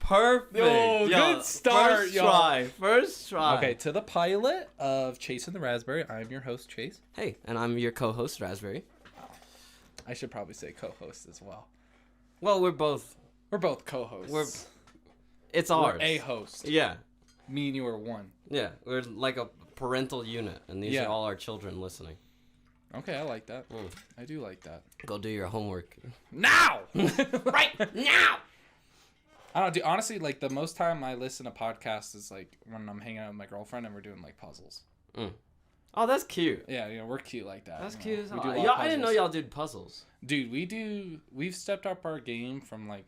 Perfect. Yo, good start, First try. Okay, to the pilot of Chasing the Raspberry, I'm your host, Chase. Hey, and I'm your co-host, Rasberry. I should probably say co-host as well. Well, we're both co-hosts. It's ours. We're a host. Yeah. Me and you are one. Yeah, we're like a parental unit, and these Yeah. are all our children listening. Okay, I like that. I do like that. Go do your homework. Now! Right now! I don't know, dude, honestly, like, the most time I listen to podcasts is, like, when I'm hanging out with my girlfriend and we're doing, like, puzzles. Oh, that's cute. Yeah, we're cute like that. That's cute as hell. We do a lot of I didn't know puzzles. y'all did puzzles. Dude, we've stepped up our game from, like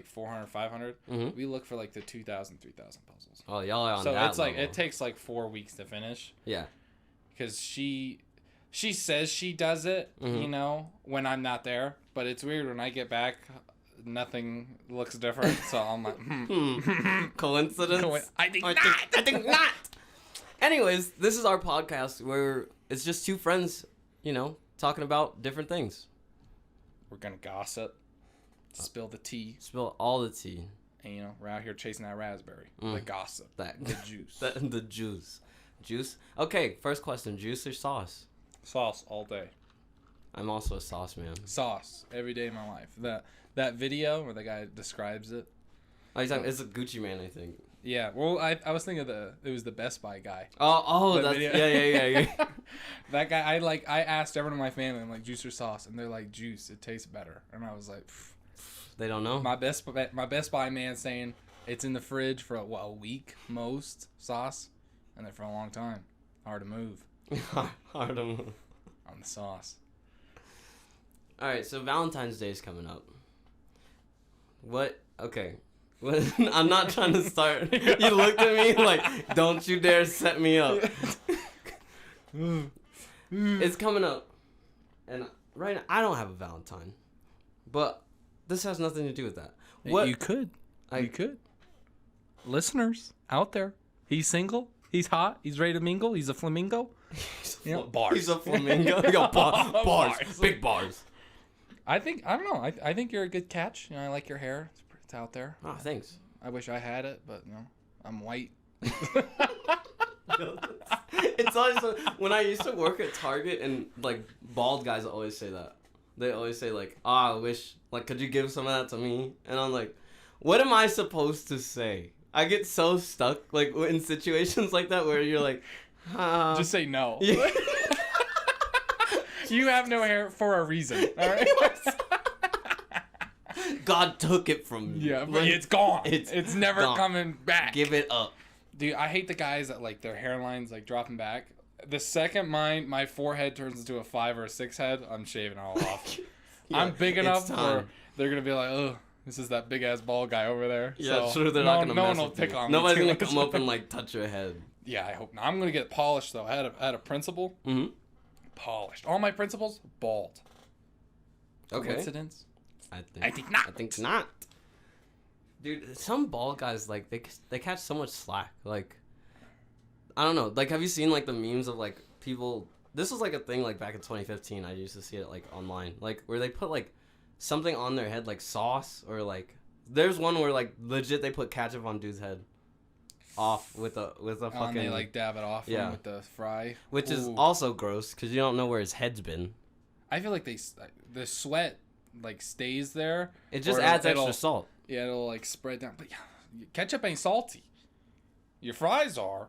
400, 500. Mm-hmm. We look for, like, the 2,000, 3,000 puzzles. Oh, y'all are on so that it's, like, level. it takes, like, 4 weeks to finish. Yeah. Because she says she does it, you know, when I'm not there. But it's weird when I get back, nothing looks different. So I'm like, Coincidence? I think not. I think not. Anyways, this is our podcast where it's just two friends, you know, talking about different things. We're going to gossip, spill the tea. Spill all the tea. And, you know, we're out here chasing that raspberry. The gossip. The juice. The juice. Juice? Okay, first question. Juice or sauce? Sauce all day. I'm also a sauce man. Sauce every day of my life. That video where the guy describes it. Oh, you're talking, it's a Gucci Man, I think. Yeah, well, I was thinking it was the Best Buy guy. Oh, That that's, video. yeah. That guy, I asked everyone in my family, I'm like, juice or sauce? And they're like, juice, it tastes better. And I was like, They don't know? my Best Buy man saying it's in the fridge for, a week, most, sauce. And then for a long time. Hard to move Hard to move. on the sauce. Alright, so Valentine's Day is coming up. Okay. I'm not trying to start. You looked at me like, don't you dare set me up. It's coming up. And right now, I don't have a Valentine. But this has nothing to do with that. You could. You could. Listeners out there. He's single. He's hot. He's ready to mingle. He's a flamingo. Bars. He's a flamingo. Yo, bars. Big bars. I don't know. I think you're a good catch. You know, I like your hair. It's out there. Oh, thanks. I wish I had it, but you know, I'm white. It's always when I used to work at Target, and like bald guys always say that. They always say like, I wish, like, could you give some of that to me? And I'm like, what am I supposed to say? I get so stuck like in situations like that where you're like, just say no. Yeah. You have no hair for a reason. All right. God took it from me. Yeah, but it's gone. It's never gone. coming back. Give it up. Dude, I hate the guys that like their hairline's like dropping back. The second my forehead turns into a 5 or a 6 head, I'm shaving it all off. Yeah, I'm big enough time. where they're gonna be like, oh, this is that big ass bald guy over there. Yeah, so true. They're not gonna. No mess one will with pick you. on me. Nobody's too gonna much. come up and like touch your head. Yeah, I hope not. I'm gonna get polished though. I had a principal. Mm-hmm. Polished. All my principals bald. Okay. Coincidence? I think not. I think not. Dude, some bald guys like they catch so much slack. Like, I don't know. Like, have you seen like the memes of like people? This was like a thing like back in 2015. I used to see it like online, like where they put like something on their head, like sauce, or like there's one where like legit they put ketchup on dude's head, off with a fucking. And they like dab it off Yeah. with the fry, which is Ooh. also gross because you don't know where his head's been. I feel like the sweat like stays there. It just or adds it'll- extra salt. Yeah, it'll like spread down. But yeah, ketchup ain't salty. Your fries are.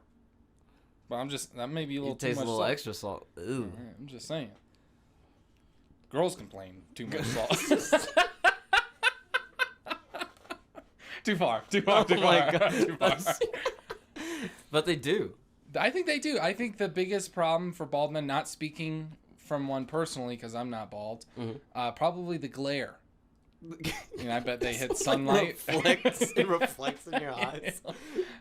But that may be a little It too tastes much a little salt. extra salt. Ooh. Yeah, I'm just saying. Girls complain too much salt. Too far. Oh my God. Too far. But they do. I think they do. I think the biggest problem for bald men, not speaking from one personally because I'm not bald, probably the glare. You know, I bet they hit sunlight. It reflects in your eyes.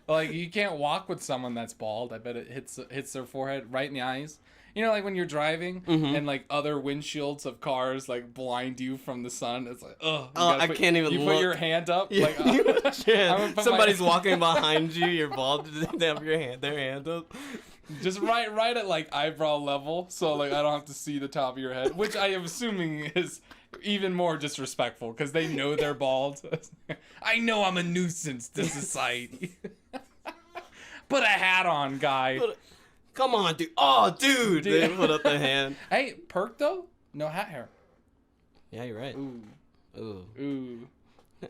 Like, you can't walk with someone that's bald. I bet it hits their forehead right in the eyes. You know, like when you're driving and like other windshields of cars like blind you from the sun. It's like, ugh. I can't even You look. put your hand up. Yeah, Like, you put your hand- I'm gonna put somebody's my- walking behind you. You're bald. They have their hand up. Just right at like eyebrow level, so like I don't have to see the top of your head, which I am assuming Even more disrespectful because they know they're bald. I know I'm a nuisance to society. Put a hat on, guy. Come on, dude. Oh, dude. They put up the hand. Hey, perk though? No hat hair. Yeah, you're right. Ooh. Ooh. Ooh.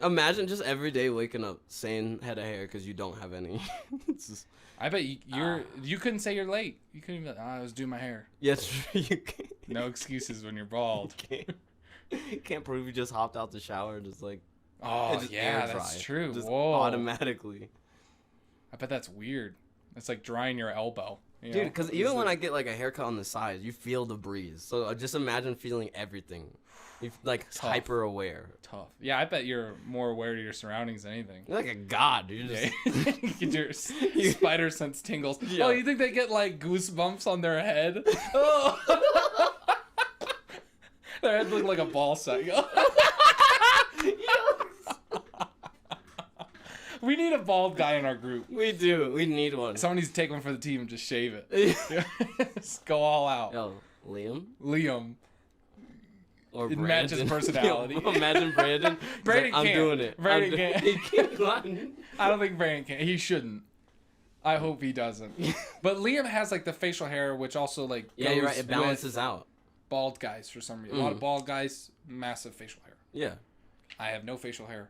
Imagine just every day waking up saying head of hair because you don't have any. It's just, I bet you couldn't say you're late. You couldn't even be like, I was doing my hair. yeah, it's true. You can't, No excuses when you're bald. can't prove you just hopped out the shower and just like. Oh, just yeah, air that's dry. true. Just Whoa. automatically. I bet that's weird. It's like drying your elbow. You Dude, know? because even when I get like a haircut on the side, you feel the breeze. So just imagine feeling everything. You're like hyper aware. Tough. Yeah, I bet you're more aware of your surroundings than anything. You're like a god, dude. Yeah. You get your spider sense tingles. Yeah. Oh, you think they get like goosebumps on their head? Oh. Their head look like a ball sack. We need a bald guy in our group. We do. We need one. Someone needs to take one for the team and just shave it. Just go all out. Yo, Liam? Liam. Or It Brandon. matches personality. Yo, imagine Brandon. He's Brandon like, I'm can't. doing it. Brandon can't. He can't. I don't think Brandon can. He shouldn't. I hope he doesn't. But Liam has like the facial hair, which also like Yeah, goes you're right. It with balances out. bald guys for some reason. A lot of bald guys, massive facial hair. Yeah. I have no facial hair.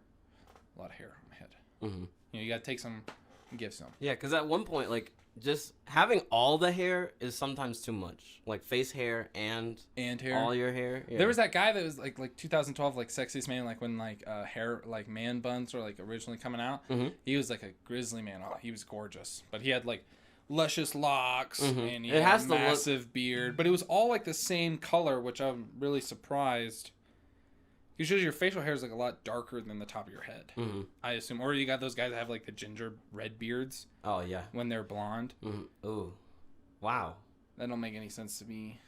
A lot of hair on my head. Mm-hmm. You know, you gotta take some and give some. Yeah, because at one point, like, just having all the hair is sometimes too much. Like, face hair and hair. all your hair. Yeah. There was that guy that was like 2012, like Sexiest Man, like when like hair, like man buns were like originally coming out. Mm-hmm. He was like a grizzly man. Oh, he was gorgeous. But he had like luscious locks and he It had has a to look- massive beard. But it was all like the same color, which I'm really surprised. Usually your facial hair is like a lot darker than the top of your head, I assume. Or you got those guys that have like the ginger red beards Oh, yeah. when they're blonde. Mm-hmm. Ooh. Wow. That don't make any sense to me.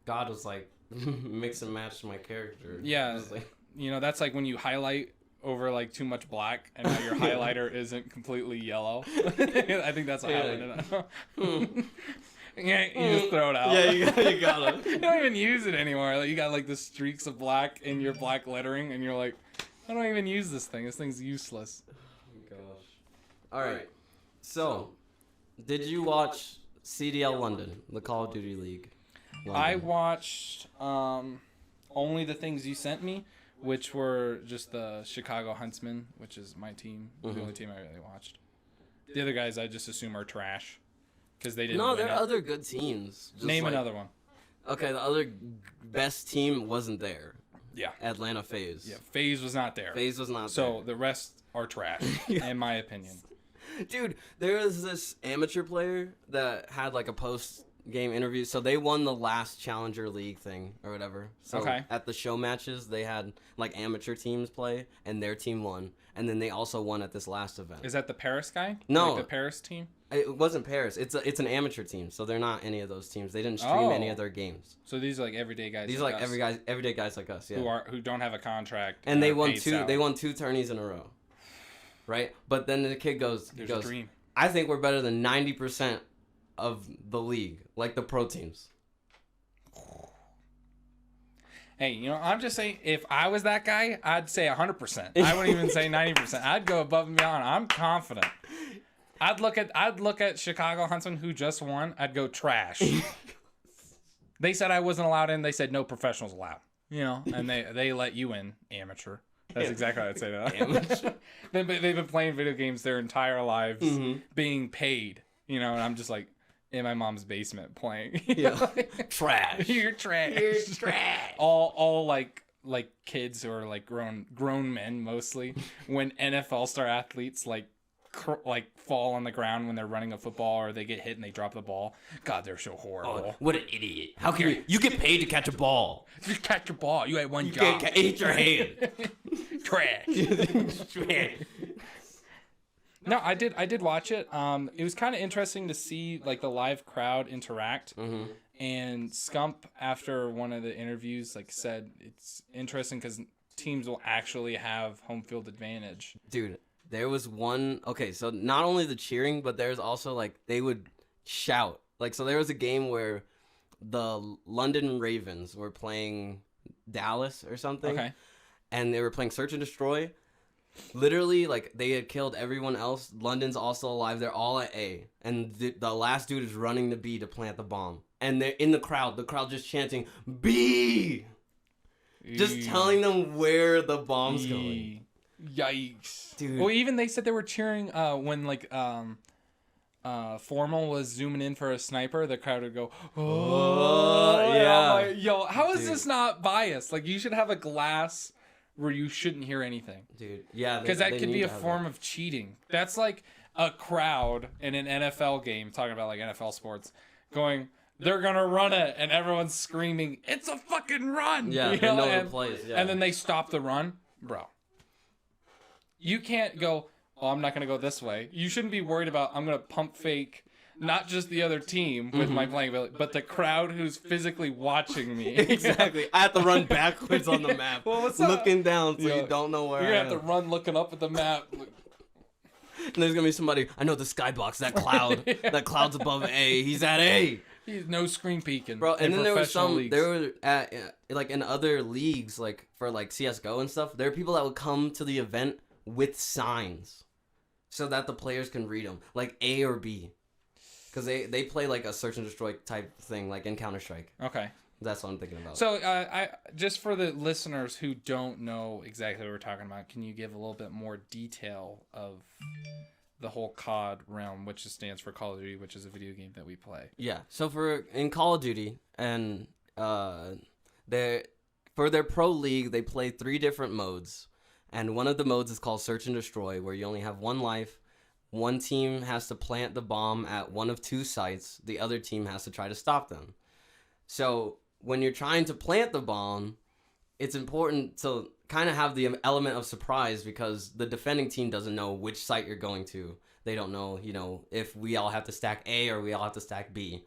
God was like, mix and match my character. Yeah, It was like, you know, that's like when you highlight over like too much black and now your highlighter isn't completely yellow. I think that's what happened. Yeah, you just throw it out. yeah, you got it. You don't even use it anymore. Like, you got like the streaks of black in your black lettering, and you're like, I don't even use this thing. This thing's useless. Oh, gosh. All right. So, did you watch CDL London, the Call of Duty League? I London? watched only the things you sent me, which were just the Chicago Huntsmen, which is my team, the only team I really watched. The other guys I just assume are trash. Because they didn't. No, win there it. are other good teams. Just Name like- another one. Okay, the other best team wasn't there. Yeah. Atlanta FaZe. Yeah. FaZe was not there. FaZe was not So the rest are trash, in my opinion. there. Dude, there was this amateur player that had like a post-game interview. So they won the last Challenger League thing or whatever. So Okay. at the show matches, they had like amateur teams play, and their team won. And then they also won at this last event. Is that the Paris guy? No. Like the Paris team? It wasn't Paris. It's an amateur team, so they're not any of those teams. They didn't stream any Oh. of their games. So these are like everyday guys. These are like us everyday guys like us, yeah. who don't have a contract. And they are won paid two. salary. They won 2 tourneys in a row, right? But then the kid goes, There's a dream. I think we're better than 90% of the league, like the pro teams. Hey, you know, I'm just saying, if I was that guy, I'd say 100%. I wouldn't even say 90%. I'd go above and beyond. I'm confident. I'd look at Chicago Huntsmen, who just won. I'd go trash. They said I wasn't allowed in. They said no professionals allowed. You know, and they let you in, amateur. That's exactly what I'd say to that. Amateur. they've been playing video games their entire lives, being paid. You know, and I'm just like in my mom's basement playing. Yeah. Trash. You're trash. You're trash. All like kids who are like grown men mostly. When NFL star athletes like fall on the ground when they're running a football, or they get hit and they drop the ball. God, they're so horrible. Oh, what an idiot! How can you get paid to catch a ball? Just catch a ball. You had one You job. can't eat your hand. Trash. Trash. No, I did watch it. It was kind of interesting to see like the live crowd interact. And Scump, after one of the interviews, like said it's interesting because teams will actually have home field advantage. Dude, there was one. Okay, so not only the cheering, but there's also like they would shout. Like, so there was a game where the London Ravens were playing Dallas or something. Okay. And they were playing Search and Destroy. Literally, like, they had killed everyone else. London's also alive. They're all at A. And the last dude is running to B to plant the bomb. And they're in the crowd just chanting, B! Just telling them where the bomb's going. Yikes. Dude. Well, even they said they were cheering when, like, Formal was zooming in for a sniper. The crowd would go, oh, yeah. Like, yo, how is this not biased? Like, you should have a glass where you shouldn't hear anything. Dude, yeah. Because that could be a form of cheating. That's like a crowd in an NFL game, talking about, like, NFL sports, going, they're going to run it, and everyone's screaming, it's a fucking run! Yeah, you know? the plays, yeah. And then they stop the run. Bro. You can't go, oh, I'm not going to go this way. You shouldn't be worried about, I'm going to pump fake not just the other team with my playing ability, but the crowd who's physically watching me. Exactly. I have to run backwards on the map, well, what's looking down so you don't know where You're I going to have to run looking up at the map. And there's going to be somebody, I know the skybox, that cloud. That cloud's above A. He's at A. He's no screen peeking. Bro, and then there was leagues. there were at, like, in other leagues, like, for, like, CSGO and stuff, there are people that would come to the event with signs so that the players can read them, like A or B. Because they play, like, a search and destroy type thing, like in Counter-Strike. Okay. That's what I'm thinking about. So, I just for the listeners who don't know exactly what we're talking about, can you give a little bit more detail of the whole COD realm, which stands for Call of Duty, which is a video game that we play? Yeah. So in Call of Duty, and for their pro league, they play 3 different modes. And one of the modes is called Search and Destroy, where you only have 1 life. One team has to plant the bomb at one of 2 sites. The other team has to try to stop them. So when you're trying to plant the bomb, it's important to kind of have the element of surprise, because the defending team doesn't know which site you're going to. They don't know, if we all have to stack A or we all have to stack B.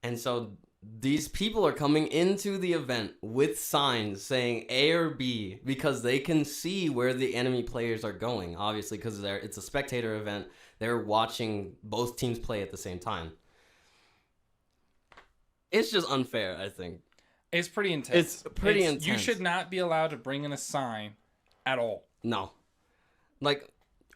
And so these people are coming into the event with signs saying A or B, because they can see where the enemy players are going, obviously, because it's a spectator event. They're watching both teams play at the same time. It's just unfair, I think. It's pretty intense. It's pretty intense. You should not be allowed to bring in a sign at all. No. Like,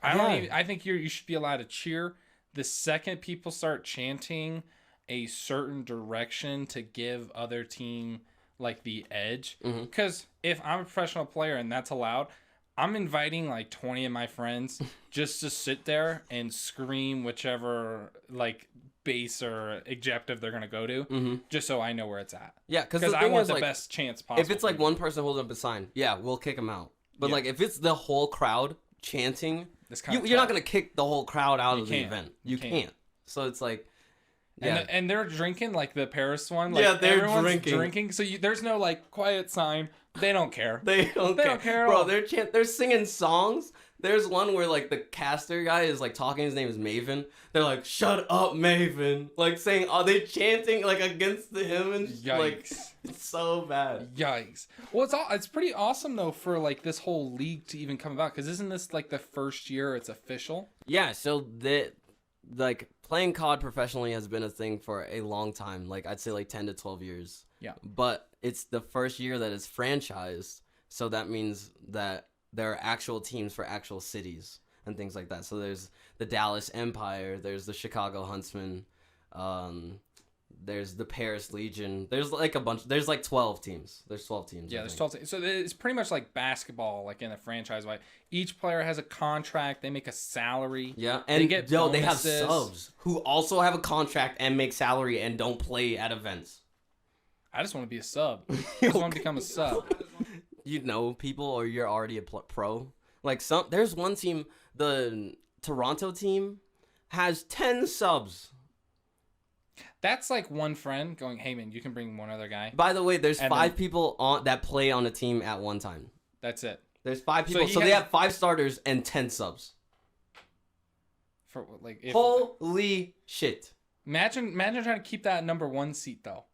I think you should be allowed to cheer the second people start chanting a certain direction to give other team, like, the edge. Because if I'm a professional player and that's allowed, I'm inviting, like, 20 of my friends just to sit there and scream whichever, like, base or objective they're going to go to, just so I know where it's at. Yeah, because I want the best chance possible. If it's, like, one person holding up a sign, yeah, we'll kick them out. But, like, if it's the whole crowd chanting, you're not going to kick the whole crowd out of the event. You can't. So it's like... Yeah. And they're drinking, like the Paris one. Like, yeah, they're everyone's drinking. So there's no, like, quiet sign. They don't care. They don't care. Bro, they're singing songs. There's one where, like, the caster guy is, like, talking. His name is Maven. They're like, shut up, Maven. Like, saying, are they chanting, like, against him? And yikes. Like, it's so bad. Yikes. Well, it's pretty awesome, though, for, like, this whole league to even come about. Because isn't this, like, the first year it's official? Yeah, so like, playing COD professionally has been a thing for a long time. Like, I'd say, like, 10 to 12 years. Yeah. But it's the first year that it's franchised. So that means that there are actual teams for actual cities and things like that. So there's the Dallas Empire. There's the Chicago Huntsmen. There's the Paris Legion. There's, like, a bunch. There's, like, 12 teams. There's 12 teams. Yeah, there's 12 teams. So it's pretty much like basketball, like in a franchise way. Each player has a contract. They make a salary. Yeah, and they have bonuses. subs who also have a contract and make salary and don't play at events. I just want to be a sub. I just want to become a sub. You know people, or you're already a pro. Like, there's one team, the Toronto team, has 10 subs. That's like one friend going, hey, man, you can bring one other guy. By the way, there's 5 people that play on a team at one time. That's it. There's 5 people, so they have 5 starters and 10 subs. For like, holy shit! Imagine trying to keep that number 1 seat though.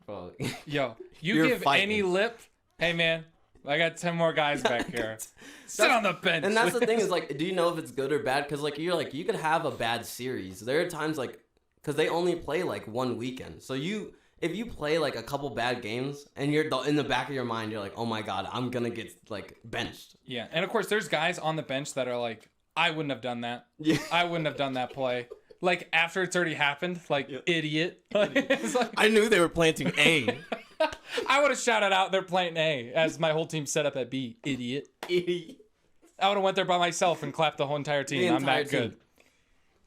Bro, yo, you give fighting. Any lip, hey man, I got 10 more guys back here. Sit on the bench. And that's the thing is, like, do you know if it's good or bad? Because, like, you could have a bad series. There are times, like, because they only play, like, one weekend. So if you play like a couple bad games and you're in the back of your mind, you're like, oh my god, I'm gonna get like benched. Yeah, and of course, there's guys on the bench that are like, I wouldn't have done that. Yeah. I wouldn't have done that play. Like after it's already happened, like idiot. It's like, I knew they were planting A. I would have shouted out they're playing A as my whole team set up at B. Idiot. Idiot. I would have went there by myself and clapped the whole entire team. I'm that good.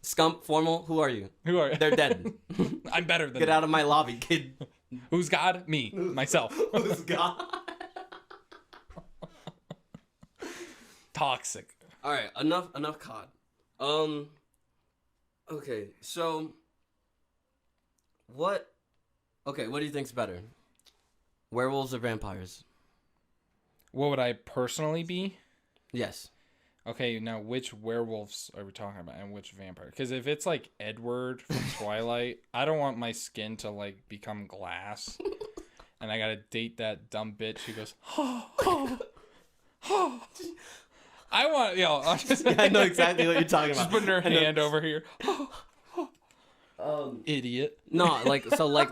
Scump, formal, who are you? Who are you? They're dead. I'm better than Get them. out of my lobby, kid. Who's God? Me. Myself. Who's God? Toxic. All right, enough COD. Okay, so what do you think's better? Werewolves or vampires? What would I personally be? Yes. Okay, now which werewolves are we talking about and which vampire? Because if it's like Edward from Twilight, I don't want my skin to like become glass. And I gotta date that dumb bitch who goes, I want, I know exactly what you're talking about. Just putting her hand over here. Idiot. No, like, so like,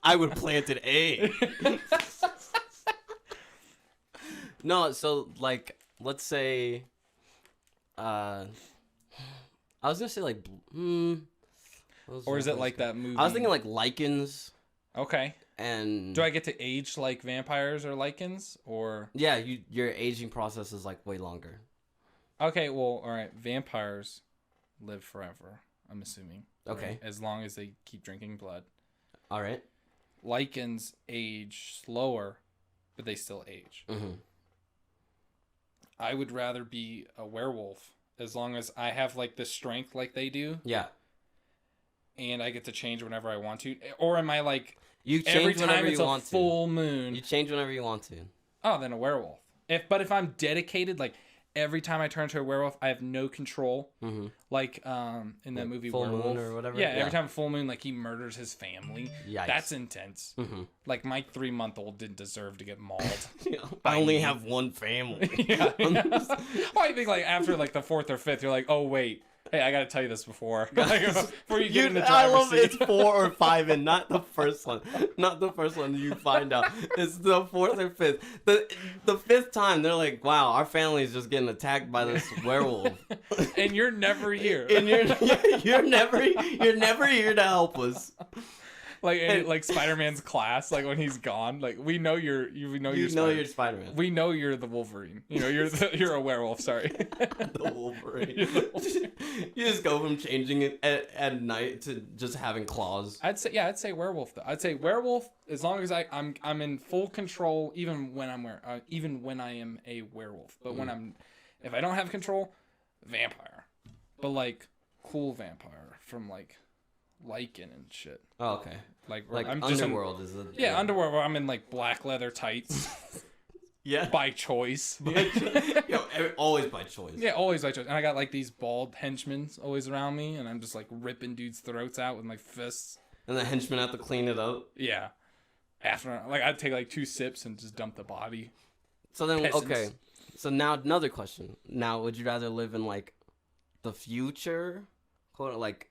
I would plant an A. No, so like, let's say, I was gonna say like, or is it like that movie? I was thinking like lichens. Okay. And do I get to age like vampires or lichens, or? Yeah, your aging process is like way longer. Okay, well, all right. Vampires live forever, I'm assuming. Okay. Right? As long as they keep drinking blood. All right. Lichens age slower, but they still age. Mm-hmm. I would rather be a werewolf as long as I have like the strength like they do. Yeah. And I get to change whenever I want to. Or am I like, you change every time whenever it's you a want full to. moon? You change whenever you want to. Oh, then a werewolf. But if I'm dedicated, like every time I turn into a werewolf, I have no control. Mm-hmm. Like in that movie Full Werewolf Moon or whatever. Yeah, every time full moon, like he murders his family. Yikes. That's intense. Mm-hmm. Like my 3-month-old didn't deserve to get mauled. I only have one family. Yeah. Well, I think like after like the 4th or 5th, you're like, oh wait, hey, I gotta tell you this before. Like, before you get in the driver's I love seat. It's 4 or 5 and not the first one. Not the first one you find out. It's the 4th or 5th. The 5th time they're like, wow, our family is just getting attacked by this werewolf. And you're never here. And you're never here to help us. Like Spider-Man's class, like when he's gone, like we know you're Spider-Man. We know you're the Wolverine. You know you're a werewolf. Sorry, the Wolverine. You just go from changing it at night to just having claws. I'd say werewolf though. I'd say werewolf as long as I'm in full control, even when I am a werewolf. But if I don't have control, vampire. But like cool vampire from like lichen and shit. Oh, okay. Like I'm Underworld is the Underworld where I'm in like black leather tights. Yeah. By choice. Always by choice. Yeah, always by choice. And I got like these bald henchmen always around me, and I'm just like ripping dudes' throats out with my fists. And the henchmen have to clean it up. Yeah. After like I'd take like 2 sips and just dump the body. So then Peasants. Okay. So now another question. Now would you rather live in like the future? Quote like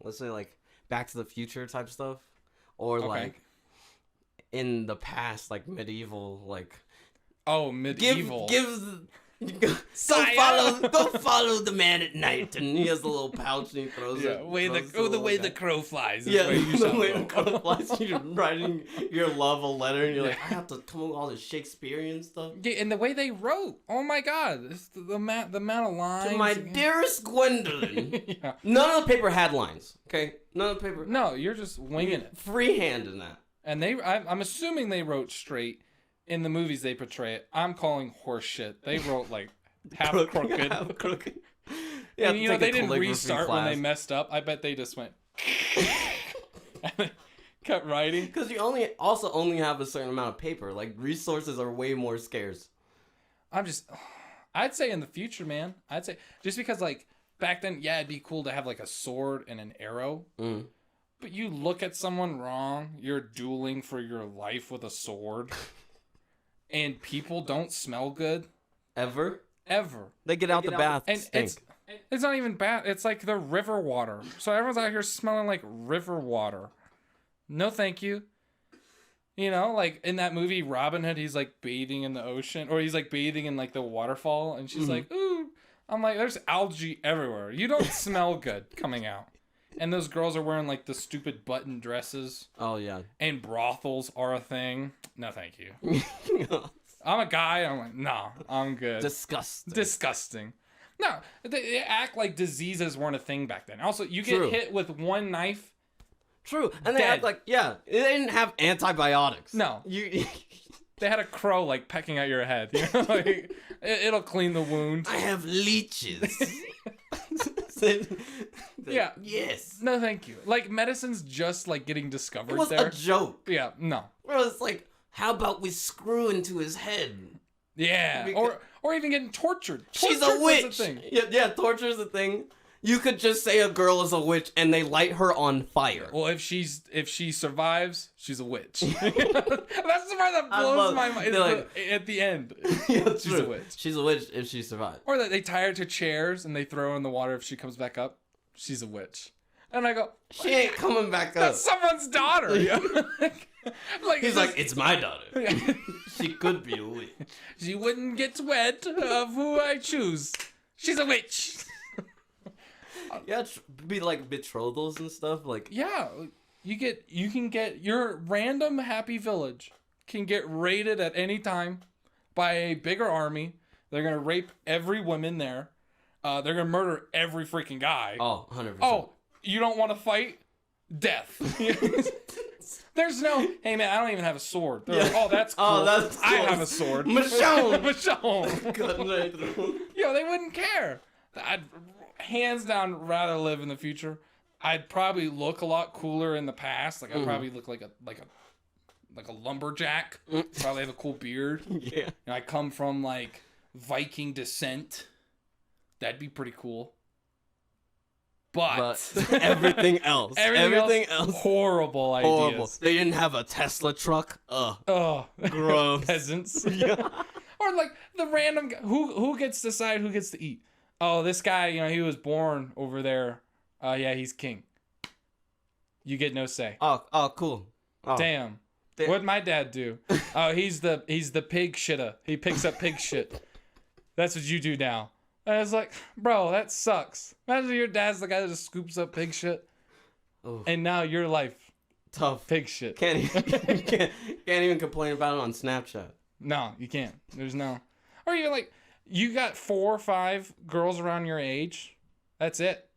let's say like Back to the Future type stuff? Or like in the past, like medieval, like medieval. Go follow the man at night, and he has a little pouch and he throws it. The way the crow flies. Yeah, the way the crow flies. You're writing your love a letter, and you're like, I have to come up with all this Shakespearean stuff. Yeah, and the way they wrote. Oh my God, it's the amount of lines. To my dearest Gwendolyn. Yeah. None of the paper had lines. Okay, none of the paper. No, you're just winging it. Freehand in that. And I'm assuming they wrote straight. In the movies they portray it, I'm calling horse shit. They wrote like half crooked. Half crooked. Yeah, and they didn't restart when they messed up. I bet they just went and then kept writing. Because you only have a certain amount of paper. Like resources are way more scarce. I'd say in the future, man. I'd say just because like back then, yeah, it'd be cool to have like a sword and an arrow. Mm. But you look at someone wrong, you're dueling for your life with a sword. And people don't smell good. Ever. They get out the bath and stink. It's not even bad. It's like the river water. So everyone's out here smelling like river water. No, thank you. You know, like in that movie Robin Hood, he's like bathing in the ocean, or he's like bathing in like the waterfall, and she's like, ooh. I'm like, there's algae everywhere. You don't smell good coming out. And those girls are wearing like the stupid button dresses. Oh yeah. And brothels are a thing. No, thank you. I'm a guy. I'm like, no, I'm good. Disgusting. No, they act like diseases weren't a thing back then. Also, you get hit with one knife. True, and they act like they didn't have antibiotics. No, they had a crow like pecking at your head. You know, like it'll clean the wound. I have leeches. Yeah. Yes. No, thank you. Like medicine's just like getting discovered. It was a joke. Yeah. No. Bro, it's like, how about we screw into his head? Yeah. Because or even getting tortured. She's a witch. Yeah, torture's a thing. You could just say a girl is a witch and they light her on fire. Well, if she survives, she's a witch. That's the part that blows my mind. At the end, she's a witch. She's a witch if she survives. Or that they tie her to chairs and they throw her in the water. If she comes back up, she's a witch. And I go, she ain't coming back up. That's someone's daughter. He's like, it's my daughter. She could be a witch. She wouldn't get wed of who I choose. She's a witch. Yeah, be like betrothals and stuff. Like, yeah, you can get your random happy village can get raided at any time by a bigger army. They're gonna rape every woman there. They're gonna murder every freaking guy. Oh, 100%. Oh, you don't want to fight? Death. There's no, hey man, I don't even have a sword. They're like, oh, that's cool. Oh, that's cool. I have a sword. Michonne. Michonne. Yo, they wouldn't care. I'd hands down rather live in the future. I'd probably look a lot cooler in the past. Like I'd probably look like a lumberjack. Probably have a cool beard. Yeah. And I come from like Viking descent. That'd be pretty cool. But everything else. Everything else. Horrible ideas. They didn't have a Tesla truck. Oh, gross. Peasants. Yeah. Or like the random guy. Who gets to decide who gets to eat? Oh, this guy, you know, he was born over there. Yeah, he's king. You get no say. Oh, cool. Oh. Damn. What'd my dad do? Oh, he's the pig shitter. He picks up pig shit. That's what you do now. And I was like, bro, that sucks. Imagine your dad's the guy that just scoops up pig shit. Ooh. And now your life. Tough. Pig shit. Can't even complain about it on Snapchat. No, you can't. There's no. Or you're like, you got 4 or 5 girls around your age. That's it.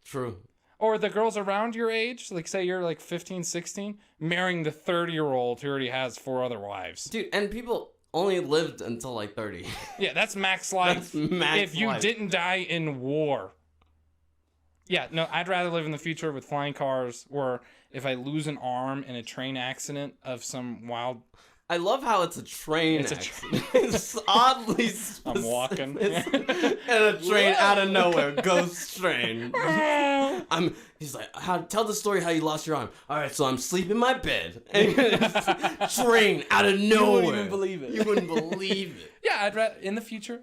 True. Or the girls around your age, like say you're like 15, 16, marrying the 30-year-old who already has 4 other wives. Dude, and people only lived until like 30. Yeah, that's max life. That's max if you life. didn't die in war. Yeah, no, I'd rather live in the future with flying cars, or if I lose an arm in a train accident of some wild... I love how it's a train accident. It's oddly specific. I'm walking. And a train out of nowhere. Ghost train. He's like, tell the story how you lost your arm. All right, so I'm sleeping in my bed. And train out of nowhere. You wouldn't even believe it. You wouldn't believe it. Yeah, I'd rather, in the future,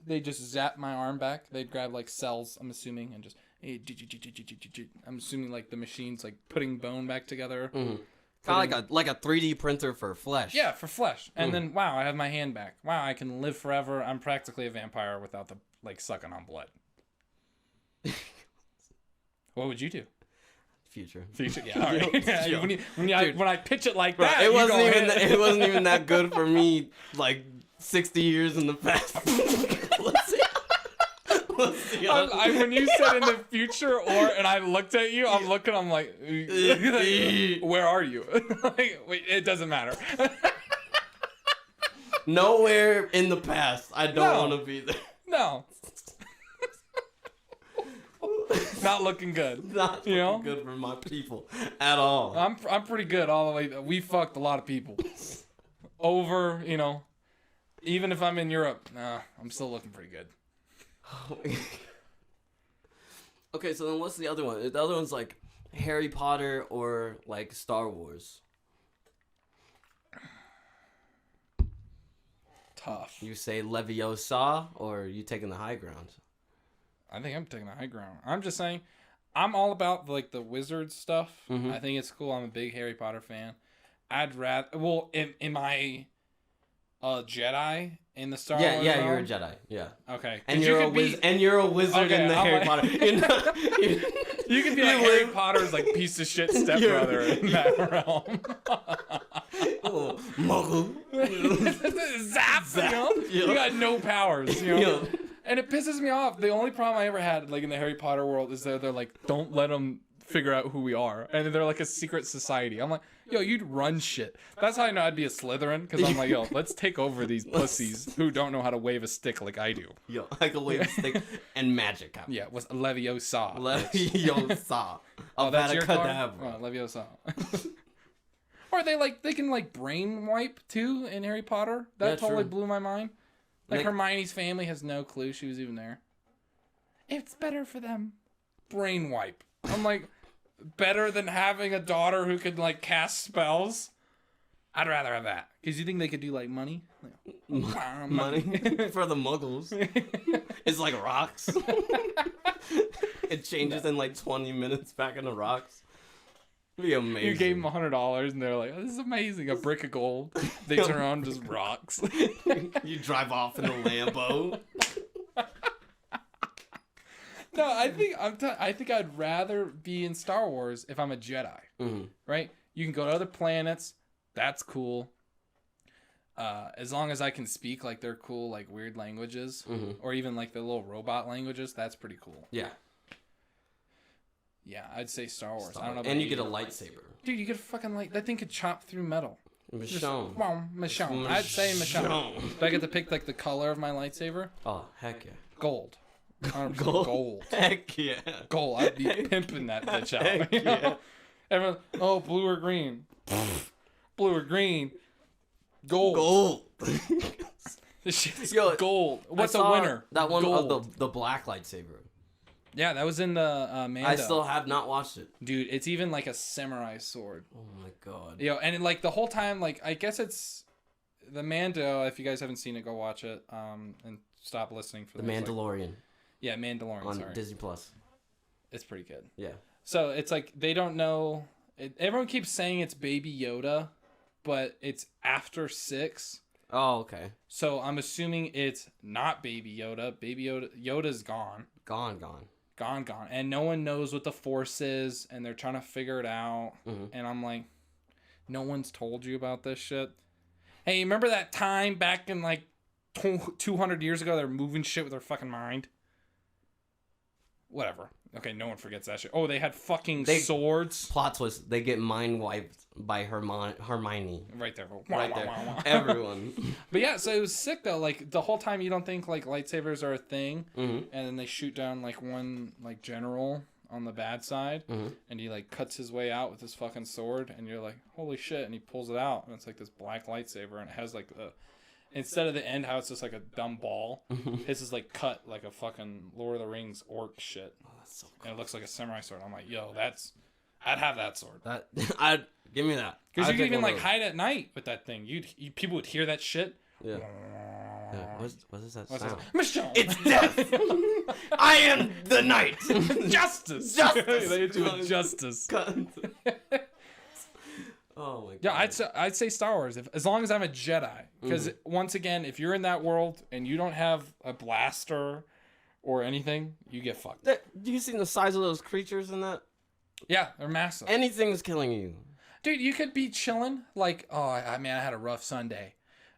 they just zap my arm back. They'd grab like cells, I'm assuming, and just... I'm assuming like the machine's like putting bone back together. Mm-hmm. Kind of like a 3D printer for flesh. Yeah, for flesh. And then, wow, I have my hand back. Wow, I can live forever. I'm practically a vampire without the, like, sucking on blood. What would you do? Future, yeah. All right. Yeah, when I pitch it like that, it wasn't even that good for me, like, 60 years in the past. Let's see. When you said in the future, and I looked at you, I'm like, where are you? Like, wait, it doesn't matter. Nowhere in the past. I don't want to be there. No. Not looking good. Not looking good for my people at all. I'm pretty good all the way. We fucked a lot of people. Over, even if I'm in Europe, I'm still looking pretty good. Okay, so then what's the other one? The other one's like Harry Potter or like Star Wars. Tough. You say Leviosa or you taking the high ground? I think I'm taking the high ground. I'm just saying, I'm all about like the wizard stuff. Mhm. I think it's cool. I'm a big Harry Potter fan. I'd rather, well, am I a Jedi in the Star Wars Yeah, realm? you're a Jedi. Yeah. Okay. And 'Cause you're you a could wizard. be- And you're a wizard Okay, in the I'm Harry like- Potter. You could be like you Harry live- Potter's like piece of shit stepbrother in that realm. Oh, Muggle. Zap, you know? Yeah. You got no powers, you know? Yeah. And it pisses me off. The only problem I ever had, like in the Harry Potter world, is they're like, don't let them figure out who we are, and they're like a secret society. I'm like, yo, you'd run shit. That's how I know I'd be a Slytherin, because I'm like, yo, let's take over these pussies who don't know how to wave a stick like I do. Yo, I can wave a stick and magic out. Yeah, what's Leviosa? Leviosa. Oh, that's your card? Avada Oh, Leviosa. Or they can like brain wipe too in Harry Potter. That Yeah, totally true. blew my mind. Like Like- Hermione's family has no clue she was even there. It's better for them. Brain wipe. I'm like, better than having a daughter who could like cast spells. I'd rather have that. Because you think they could do like money? Like, Money for the Muggles. It's like rocks. It changes in like 20 minutes back into rocks. It'd be amazing. You gave them $100 and they're like, oh, this is amazing. A brick of gold. They turn around, just rocks. You drive off in a Lambo. No, I think I'd rather be in Star Wars if I'm a Jedi. Mm-hmm. Right? You can go to other planets. That's cool. As long as I can speak like they're cool, like weird languages, or even like the little robot languages, that's pretty cool. Yeah. Yeah, I'd say Star Wars. I don't know. And you get a lightsaber. Dude, you get a fucking light. That thing could chop through metal. Michonne. Well, Michonne. I'd say Michonne. Do I get to pick like the color of my lightsaber? Oh, heck yeah. Gold. 100% Gold? Gold. Heck yeah. Gold. I'd be pimping that bitch out. Heck You know? yeah. Everyone, oh, blue or green? Blue or green? Gold. Gold. This shit's Yo, gold. What's I a saw winner? That one Gold. of the black lightsaber. Yeah, that was in the Mando. I still have not watched it. Dude, it's even like a samurai sword. Oh my god. Yo, and like the whole time, like I guess it's the Mando. If you guys haven't seen it, go watch it. And stop listening for The those, like- Mandalorian yeah, Mandalorian. on Sorry, Disney Plus. it's pretty good. Yeah. So it's like they don't know. Everyone keeps saying it's Baby Yoda, but it's after 6. Oh, okay. So I'm assuming it's not Baby Yoda. Yoda's gone. Gone. Gone. And no one knows what the Force is, and they're trying to figure it out. Mhm. And I'm like, no one's told you about this shit. Hey, remember that time back in like 200 years ago, they're moving shit with their fucking mind? Whatever. Okay, no one forgets that shit. Oh, they had fucking swords. Plot twist: they get mind wiped by Hermione. Right there. Right there. Everyone. But yeah, so it was sick though. Like the whole time you don't think like lightsabers are a thing, Mm-hmm. and then they shoot down like one like general on the bad side, Mm-hmm. and he like cuts his way out with his fucking sword, and you're like, holy shit! And he pulls it out, and it's like this black lightsaber, and it has like the instead of the end how it's just like a dumb ball, his is like cut like a fucking Lord of the Rings orc shit, Oh, that's so and it looks like a samurai sword. I'm like, yo, I'd have that sword. That I'd give me that. Because I'd you could take even one like of hide at night with that thing. People would hear that shit. those. Yeah. What is that What's sound? this? Michonne. It's death. I am the knight. Justice. Justice. They do it justice. Oh my god. Yeah, I'd say Star Wars as long as I'm a Jedi. Because once again, if you're in that world and you don't have a blaster or anything, you get fucked. Do you see the size of those creatures in that? Yeah, they're massive. Anything's killing you. Dude, you could be chilling like, oh, I mean, I had a rough Sunday,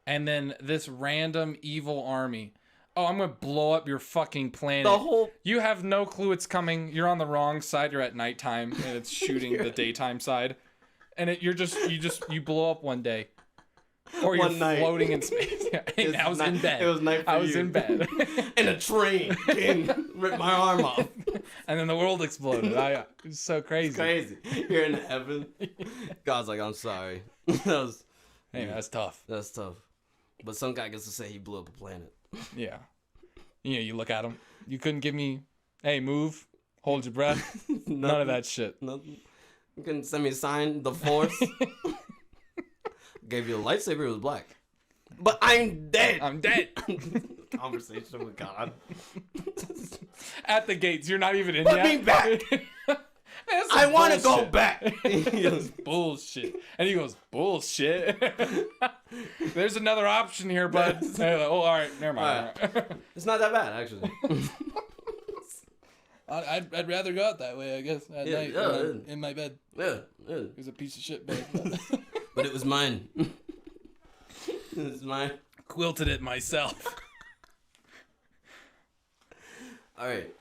and then this random evil army. Oh, I'm gonna blow up your fucking planet. The whole You have no clue it's coming. You're on the wrong side. You're at nighttime, and it's shooting the daytime side, and you blow up one day, or you're One night. floating in space. It's I was night- in bed. it was night for I was you. in bed, and a train came, ripped my arm off. and then the world exploded. It was so crazy. Crazy. You're in heaven. God's like, I'm sorry. Hey, that's tough. That's tough. But some guy gets to say he blew up a planet. Yeah. You look at him. You couldn't give me, hey, move, hold your breath. None of that shit. Nothing. You couldn't send me a sign, the Force. Gave you a lightsaber, it was black. But I'm dead. I'm dead. Conversation with God. At the gates, you're not even in Put yet. me back. Man, I want to go back. He goes, bullshit. And he goes, bullshit. There's another option here, bud. Like, oh, all right, never mind. All right. It's not that bad, actually. I'd rather go out that way, I guess, at night in my bed. Yeah. It was a piece of shit bed. But it was mine. It was mine. Quilted it myself. All right.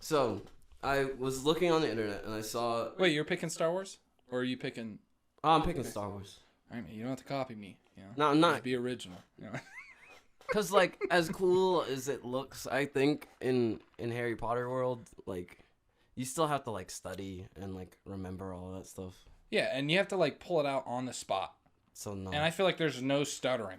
So, I was looking on the internet and I saw... Wait, you're picking Star Wars? Or are you picking... Oh, I'm picking Star Wars. All right, man, you don't have to copy me. You know? No, I'm not. Just be original. You know? Because, like, as cool as it looks, I think, in Harry Potter world, like, you still have to, like, study and, like, remember all that stuff. Yeah, and you have to, like, pull it out on the spot. So, no. And I feel like there's no stuttering.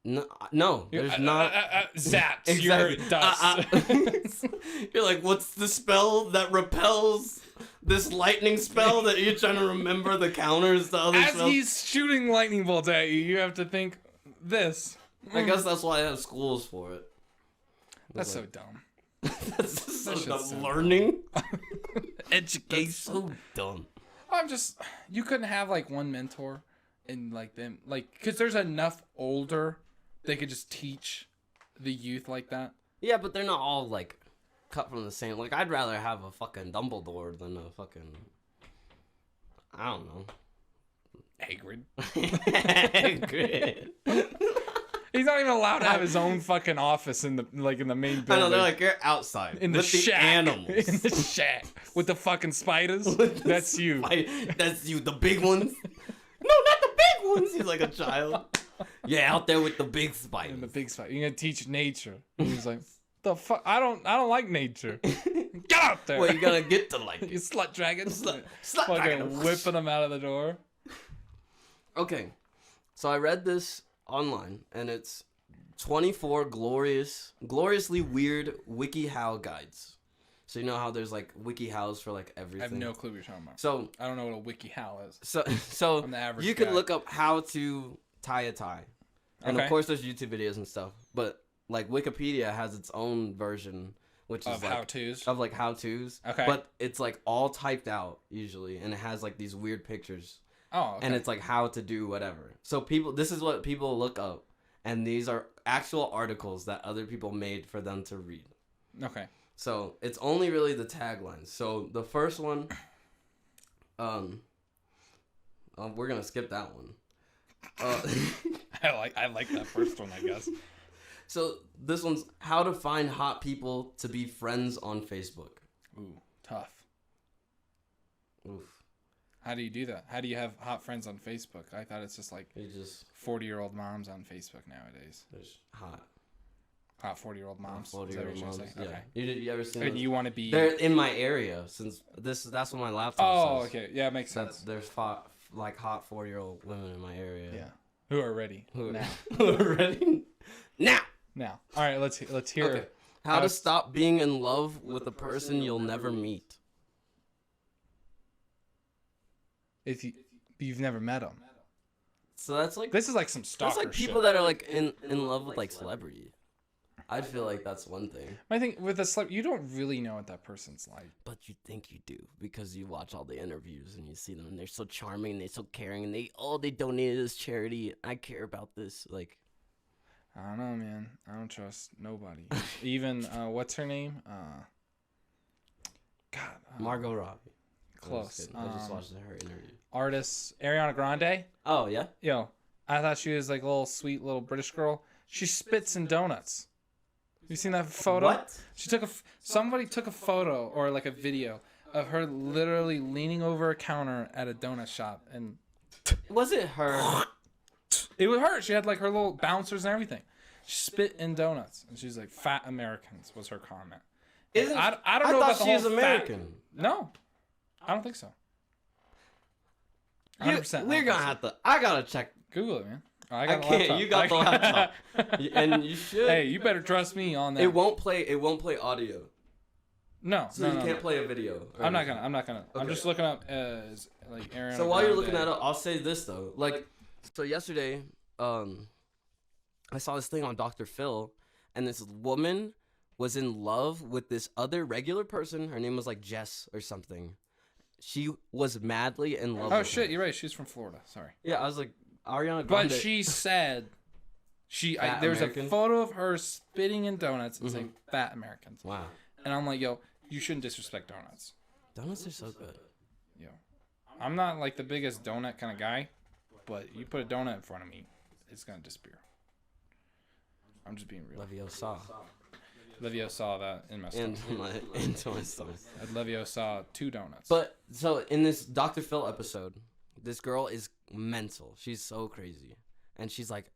No, there's not. Zaps, Exactly. you're dust. You're like, what's the spell that repels this lightning spell that you're trying to remember the counters to other As spells? he's shooting lightning bolts at you, you have to think this. I guess that's why I have schools for it. That's so dumb. That's just so That dumb. shit's so Learning. Education. That's so dumb. You couldn't have like one mentor and like them, like, because there's enough older they could just teach the youth like that. Yeah, but they're not all like cut from the same. Like, I'd rather have a fucking Dumbledore than a fucking, I don't know. Hagrid. Hagrid. He's not even allowed to have his own fucking office in the main building. I know, they're like, you're outside in the with shack. the animals. In the shack with the fucking spiders. That's you. That's you. The big ones. No, not the big ones. He's like a child. Yeah, out there with the big spiders. In the big spider. You're gonna teach nature. And he's like, the fuck? I don't like nature. Get out there. Well, you gotta get to like You slut dragon. Slut fucking dragon. whipping them out of the door. Okay, so I read this online, and it's 24 gloriously weird WikiHow guides. So you know how there's like WikiHows for like everything. I have no clue what you're talking about. So I don't know what a WikiHow is. So I'm the average you guy. can look up how to tie a tie, and Okay. of course there's YouTube videos and stuff. But like Wikipedia has its own version, which is Of like how-tos? of like how-tos. Okay. But it's like all typed out usually, and it has like these weird pictures. Oh, okay. And it's like how to do whatever. So this is what people look up, and these are actual articles that other people made for them to read. Okay. So it's only really the taglines. So the first one, we're gonna skip that one. I like that first one, I guess. So this one's how to find hot people to be friends on Facebook. Ooh, tough. Oof. How do you do that? How do you have hot friends on Facebook? I thought it's just like You just 40-year-old moms on Facebook nowadays. there's hot. Hot 40-year-old moms. 40-year-old Is that what moms. you're saying? Yeah. Okay. You ever seen? And those? you want to be? They're in my area since that's what my laptop Oh, says. okay. Yeah, it makes sense. There's like hot 40-year-old women in my area. Yeah. Who are ready Who now? Who are ready now? Now. All right. Let's hear. Okay. How to stop being in love with a person you'll never meet. If you've never met them. So that's like This is like some stalker that's like people shit. that are like in love with like celebrity. I feel like that's one thing. I think with a celeb, you don't really know what that person's like. But you think you do because you watch all the interviews and you see them and they're so charming and they're so caring and they donated this charity. I care about this. Like, I don't know, man. I don't trust nobody. Even what's her name? Margot Robbie. Close. I just watched her interview. Artist Ariana Grande. Oh yeah. Yo, I thought she was like a little sweet little British girl. She spits in donuts. You seen that photo? What? She took somebody took a photo or like a video of her literally leaning over a counter at a donut shop, and Was it her? it was her. She had like her little bouncers and everything. She spit in donuts, and she's like, "Fat Americans" was her comment. Isn't I don't know thought about the she's whole American. No, I don't think so. 100%. We're gonna have to. I gotta check. Google it, man. I I got can't. You got the laptop, and you should. Hey, you better trust me on that. It won't play. It won't play audio, No, so you can't play a video. or I'm not anything. gonna. I'm not gonna. I'm Okay. just looking up as like Ariana. So while you're Grande. looking that up, I'll say this though. Like, so yesterday, I saw this thing on Dr. Phil, and this woman was in love with this other regular person. Her name was like Jess or something. She was madly in love. Oh with shit, her. you're right. She's from Florida. Sorry. Yeah, I was like Ariana Grande. But she said there's American? a photo of her spitting in donuts and saying "fat Americans." Wow, And I'm like, yo, you shouldn't disrespect donuts. donuts are so good. Yo, I'm not like the biggest donut kind of guy, but you put a donut in front of me, it's gonna disappear. I'm just being real. Levio saw that in my stomach. Into my stomach. Levio saw 2 donuts. But so in this Dr. Phil episode, this girl is mental. She's so crazy, and she's like,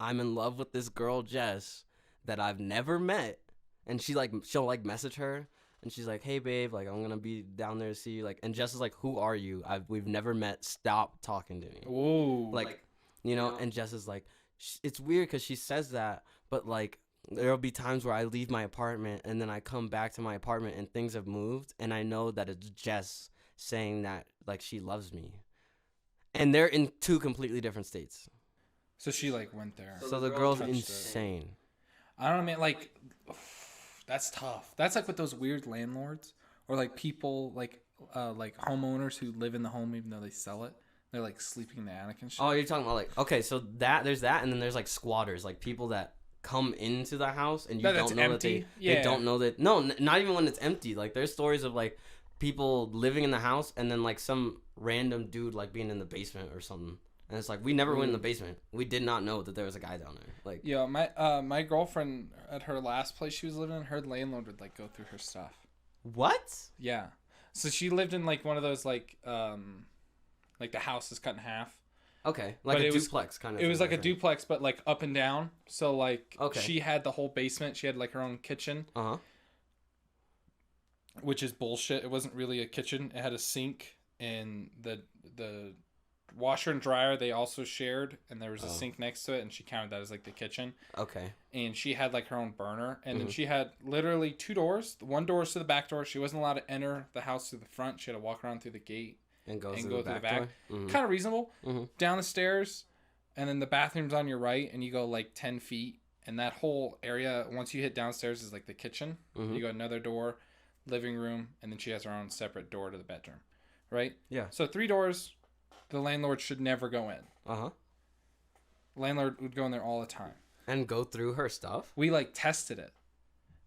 "I'm in love with this girl Jess that I've never met," and she'll like message her, and she's like, "Hey babe, like I'm gonna be down there to see you," like, and Jess is like, "Who are you? We've never met. Stop talking to me." Ooh. Like, you know, and Jess is like, it's weird because she says that, but like. There'll be times where I leave my apartment and then I come back to my apartment and things have moved and I know that it's Jess saying that like she loves me. And they're in 2 completely different states. So she like went there. So the girl's insane. I don't know, man. Like, that's tough. That's like with those weird landlords or like people like homeowners who live in the home even though they sell it. They're like sleeping in the attic and shit. Oh, you're talking about like, okay, so there's that and then there's like squatters, like people that come into the house and you don't know empty. that they don't know that. No, not even when it's empty. Like there's stories of like people living in the house and then like some random dude like being in the basement or something. And it's like we never went in the basement. We did not know that there was a guy down there. Like yeah, my girlfriend at her last place she was living in, her landlord would like go through her stuff. What? Yeah. So she lived in like one of those like the house is cut in half. Okay, like a duplex kind of. It was like a duplex, but like up and down. So like, okay. She had the whole basement. She had like her own kitchen. Which is bullshit. It wasn't really a kitchen. It had a sink and the washer and dryer they also shared, and there was a sink next to it, and she counted that as like the kitchen. Okay. And she had like her own burner, and then she had literally 2 doors. One door was to the back door. She wasn't allowed to enter the house through the front. She had to walk around through the gate. And go through the back. Kind of reasonable. Down the stairs, and then the bathroom's on your right, and you go like 10 feet. And that whole area, once you hit downstairs, is like the kitchen. You go another door, living room, and then she has her own separate door to the bedroom. Right? Yeah. So 3 doors, the landlord should never go in. Landlord would go in there all the time. And go through her stuff? We like tested it.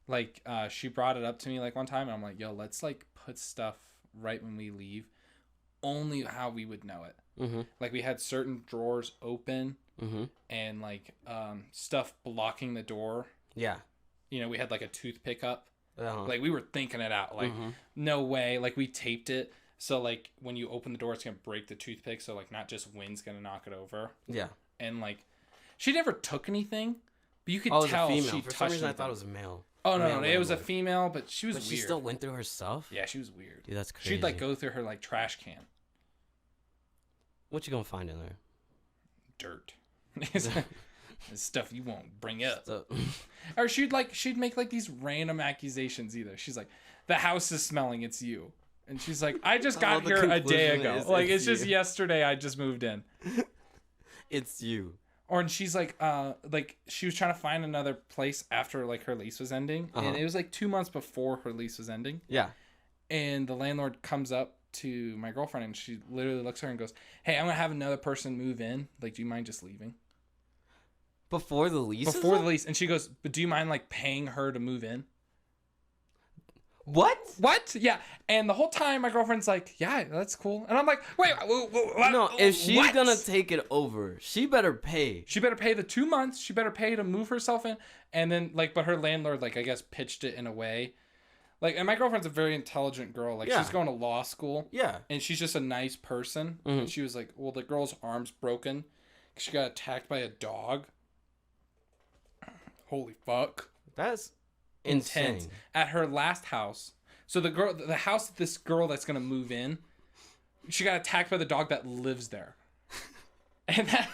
Like, she brought it up to me like one time, and I'm like, yo, let's like put stuff right when we leave. Only how we would know it. Like we had certain drawers open and like stuff blocking the door. Yeah. You know, we had like a toothpick up. Like we were thinking it out. Like no way. Like we taped it. So like when you open the door, it's going to break the toothpick. So like not just wind's going to knock it over. Yeah. And like she never took anything, but you could tell she touched For some reason anything. I thought it was a male. Oh no, it was a female, but she was weird. She still went through her stuff? Yeah, she was weird. Dude, that's crazy. She'd like go through her like trash can. What you gonna find in there? Dirt. It's stuff you won't bring up. Or she'd make like these random accusations either. She's like, the house is smelling, it's you. And she's like, I just got here a day ago. Like it's just yesterday I just moved in. It's you. Or and she's like she was trying to find another place after like her lease was ending. And it was like 2 months before her lease was ending. Yeah. And the landlord comes up to my girlfriend and she literally looks at her and goes, hey, I'm gonna have another person move in, like do you mind just leaving before the lease? The lease. And she goes, but do you mind like paying her to move in? What? Yeah. And the whole time my girlfriend's like, yeah, that's cool. And I'm like, wait, what? No, if she's gonna take it over, she better pay. She better pay the 2 months. She better pay to move herself in. And then like, but her landlord, like I guess pitched it in a way. Like, and my girlfriend's a very intelligent girl. Like, she's going to law school. Yeah. And she's just a nice person. And she was like, well, the girl's arm's broken. She got attacked by a dog. Holy fuck. That's intense. At her last house. So the house that this girl that's going to move in, she got attacked by the dog that lives there. And that...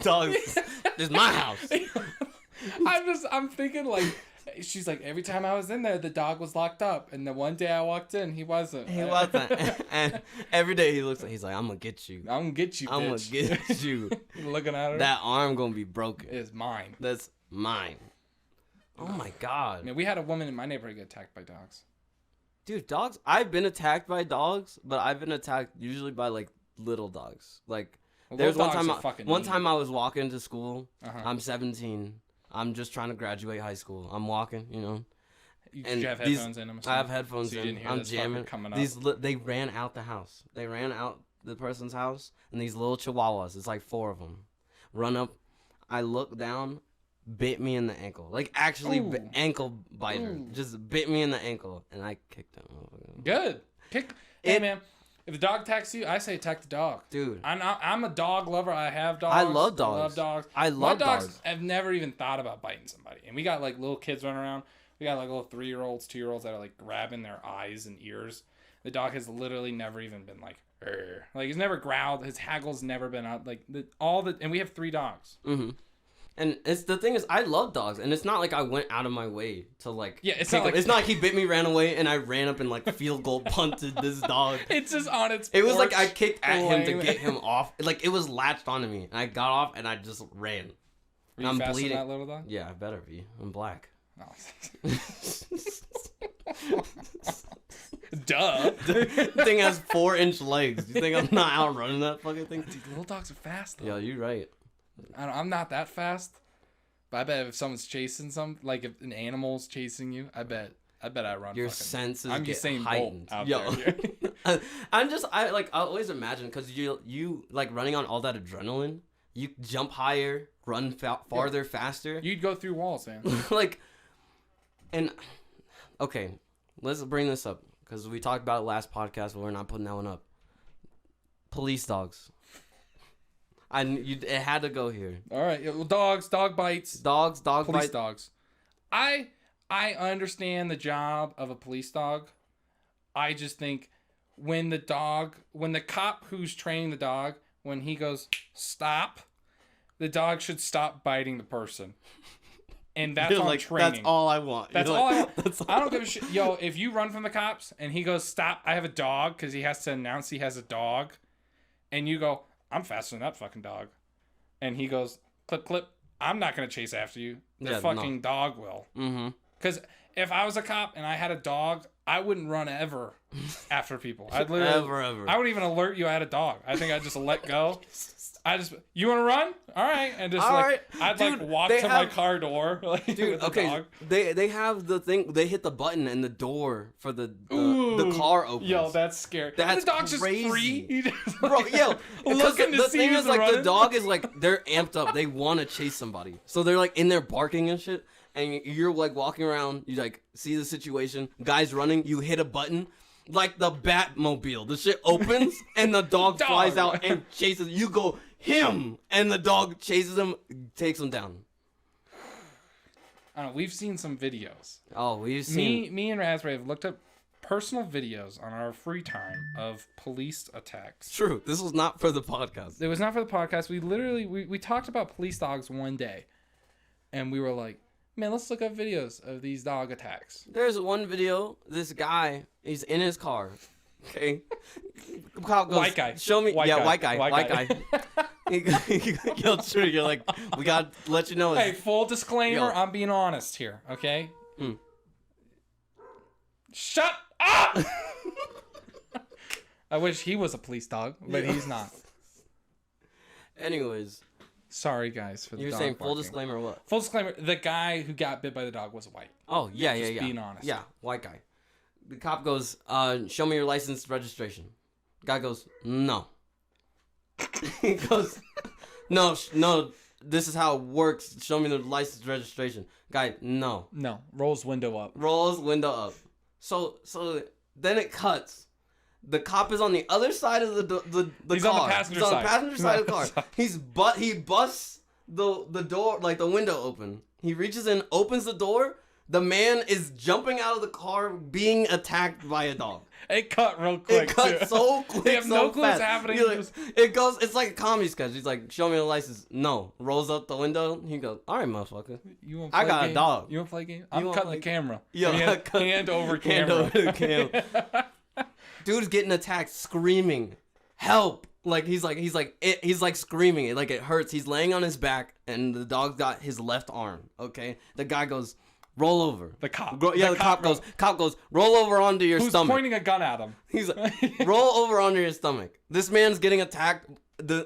Dog, this is my house. I'm thinking like, she's like, every time I was in there, the dog was locked up. And the one day I walked in, he wasn't. And every day he's like, I'm going to get you. I'm going to get you, bitch. I'm going to get you. Looking at her. That arm going to be broken. Is mine. That's mine. Oh my god. I mean, we had a woman in my neighborhood get attacked by dogs. Dude, dogs. I've been attacked by dogs, but I've been attacked usually by like little dogs. Like there's one time I was walking to school. I'm 17. I'm just trying to graduate high school. I'm walking, you know. Did you have headphones in? I have headphones so in. I'm jamming. Coming up. They ran out the house. They ran out the person's house, and these little chihuahuas. It's like 4 of them. Run up. I look down. Bit me in the ankle. Like actually ankle biter. Ooh. Just bit me in the ankle, and I kicked him. Good. Hey man, if the dog attacks you, I say attack the dog. Dude, I'm a dog lover. I have dogs. I love dogs. I love dogs. My dogs have never even thought about biting somebody. And we got like little kids running around. We got like little 3-year-olds, 2-year-olds that are like grabbing their eyes and ears. The dog has literally never even been like, Arr. Like he's never growled. His haggle's never been out. Like and we have 3 dogs. Mm-hmm. And the thing is, I love dogs, and it's not like I went out of my way to like. Yeah, it's not like he bit me, ran away, and I ran up and like field goal punted this dog. It's just on its. It was like I kicked at him to get him off. Like it was latched onto me, and I got off, and I just ran. Were you faster than that little dog? Yeah, I better be. I'm black. Oh. Duh. The thing has 4-inch legs. You think I'm not outrunning that fucking thing? Dude, little dogs are fast though. Yeah, you're right. I'm not that fast, but I bet if someone's chasing like if an animal's chasing you, I bet I run. Your senses I'm get Usain heightened. Bolt out there. I always imagine because you like running on all that adrenaline. You jump higher, run farther, faster. You'd go through walls, man. Okay, let's bring this up because we talked about it last podcast, but we're not putting that one up. Police dogs. It had to go here. All right, well, dog bites. Dog police bites. Dogs. I understand the job of a police dog. I just think when the cop who's training the dog, when he goes stop, the dog should stop biting the person. And that's You're on like, training. That's all I want. That's all I want. I don't give a shit. Yo, if you run from the cops and he goes stop, I have a dog, because he has to announce he has a dog, and you go, I'm faster than that fucking dog. And he goes, clip, clip. I'm not going to chase after you. The fucking dog will. Mm-hmm. Because if I was a cop and I had a dog, I wouldn't run ever after people. I'd literally, ever. I wouldn't even alert you I had a dog. I think I'd just let go. You want to run? All right. And just I'd walk to my car door. Dude, okay. Dog. They have the thing, they hit the button and the door for the car opens. Yo, that's scary. That's the dog's crazy. Just free. Bro, yo. Looking to the see thing who's is, like, running. the dog is, like, they're amped up. They want to chase somebody. So they're, like, in there barking and shit. And you're, like, walking around. You, like, see the situation. Guy's running. You hit a button. Like the Batmobile. The shit opens and the dog flies out and chases. You go, him! And the dog chases him, takes him down. I don't know. We've seen some videos. Oh, we've seen... Me and Rasberry have looked up personal videos on our free time of police attacks. True. This was not for the podcast. It was not for the podcast. We literally... We talked about police dogs one day. And we were like, man, let's look up videos of these dog attacks. There's one video. This guy, he's in his car. Okay. Cop goes, white guy. Show me. White guy. White guy. Yo, true. You're like, we got to let you know. Hey, full disclaimer. I'm being honest here. Okay. Shut up. I wish he was a police dog, but he's not. Anyways. Sorry, guys, for the You're dog saying barking. full disclaimer what? Full disclaimer, the guy who got bit by the dog was white. Oh, yeah. Being honest. Yeah, white guy. The cop goes, show me your license registration. Guy goes, no. He goes, no, this is how it works. Show me the license registration. Guy, no. No, rolls window up. So then it cuts. The cop is on the other side of the He's car. On the passenger side. On the passenger side of the car. He busts the door, like the window open. He reaches in, opens the door. The man is jumping out of the car, being attacked by a dog. It cut real quick. It cut so quick. They have so no clue fast. what's happening. It's like a comedy sketch. He's like, show me the license. No. Rolls up the window. He goes, all right, motherfucker. I got a dog. You want to play a game? I'm cutting the camera. Yo, hand over camera. Hand over the camera. Dude's getting attacked, screaming, help. Like he's like screaming it, like it hurts. He's laying on his back, and the dog's got his left arm. Okay, the guy goes, roll over. The cop. The cop goes, roll over onto your stomach. Who's pointing a gun at him? He's like, roll over onto your stomach. This man's getting attacked,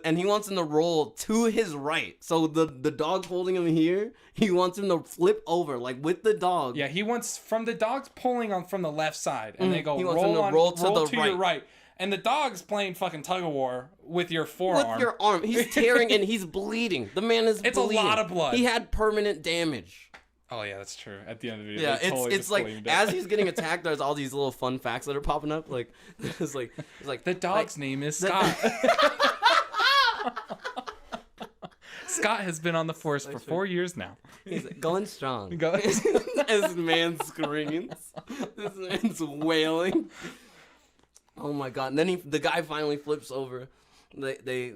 and he wants him to roll to his right. So the dog's holding him here. He wants him to flip over, like with the dog. Yeah, he wants from the dog's pulling on from the left side, and they go he wants him to roll to your right. And the dog's playing fucking tug of war with your forearm. With your arm. He's tearing and he's bleeding. The man is bleeding. It's a lot of blood. He had permanent damage. Oh yeah, that's true. At the end of the video, yeah, it's like as he's getting attacked, there's all these little fun facts that are popping up. Like it's like the dog's name is Scott. Scott has been on the force for 4 years now. He's like, going strong. This man screams. This man's wailing. Oh my god! And then the guy finally flips over. They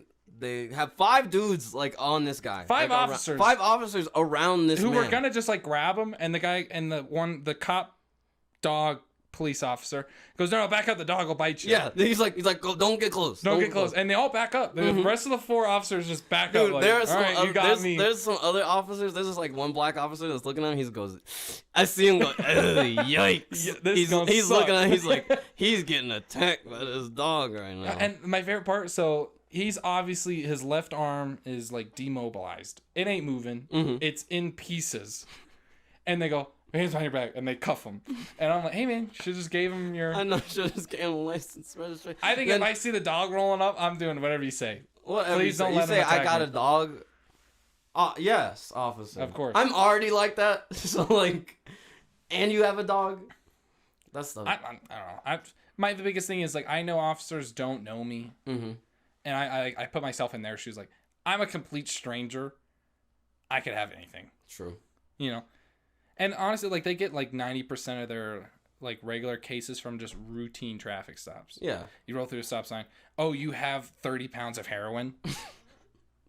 have 5 dudes like on this guy. 5 like, officers. 5 officers around this who man. were gonna just like grab him, and the guy and the cop dog police officer goes, no, back up, the dog will bite you. Yeah, he's like, go, don't get close. Don't get close. And they all back up. The rest of the 4 officers just back up. Like, there's all right, you got me. There's some other officers. There's just like one black officer that's looking at him. He goes, I see him go, yikes. Yeah, he's looking at him. He's like, he's getting attacked by this dog right now. And my favorite part, so he's obviously, his left arm is like demobilized. It ain't moving. It's in pieces. And they go, hands behind your back, and they cuff him. And I'm like, hey man, should just gave him your... I know, should just gave him a license registration. I think if I see the dog rolling up, I'm doing whatever you say. Whatever Please don't let him attack I got me. A dog. Yes, officer. Of course. I'm already like that. So like, and you have a dog. That's the. I don't know. The biggest thing is like I know officers don't know me, and I put myself in their shoes. Like I'm a complete stranger. I could have anything. True. You know. And honestly, like they get like 90% of their like regular cases from just routine traffic stops. Yeah. You roll through a stop sign. Oh, you have 30 pounds of heroin.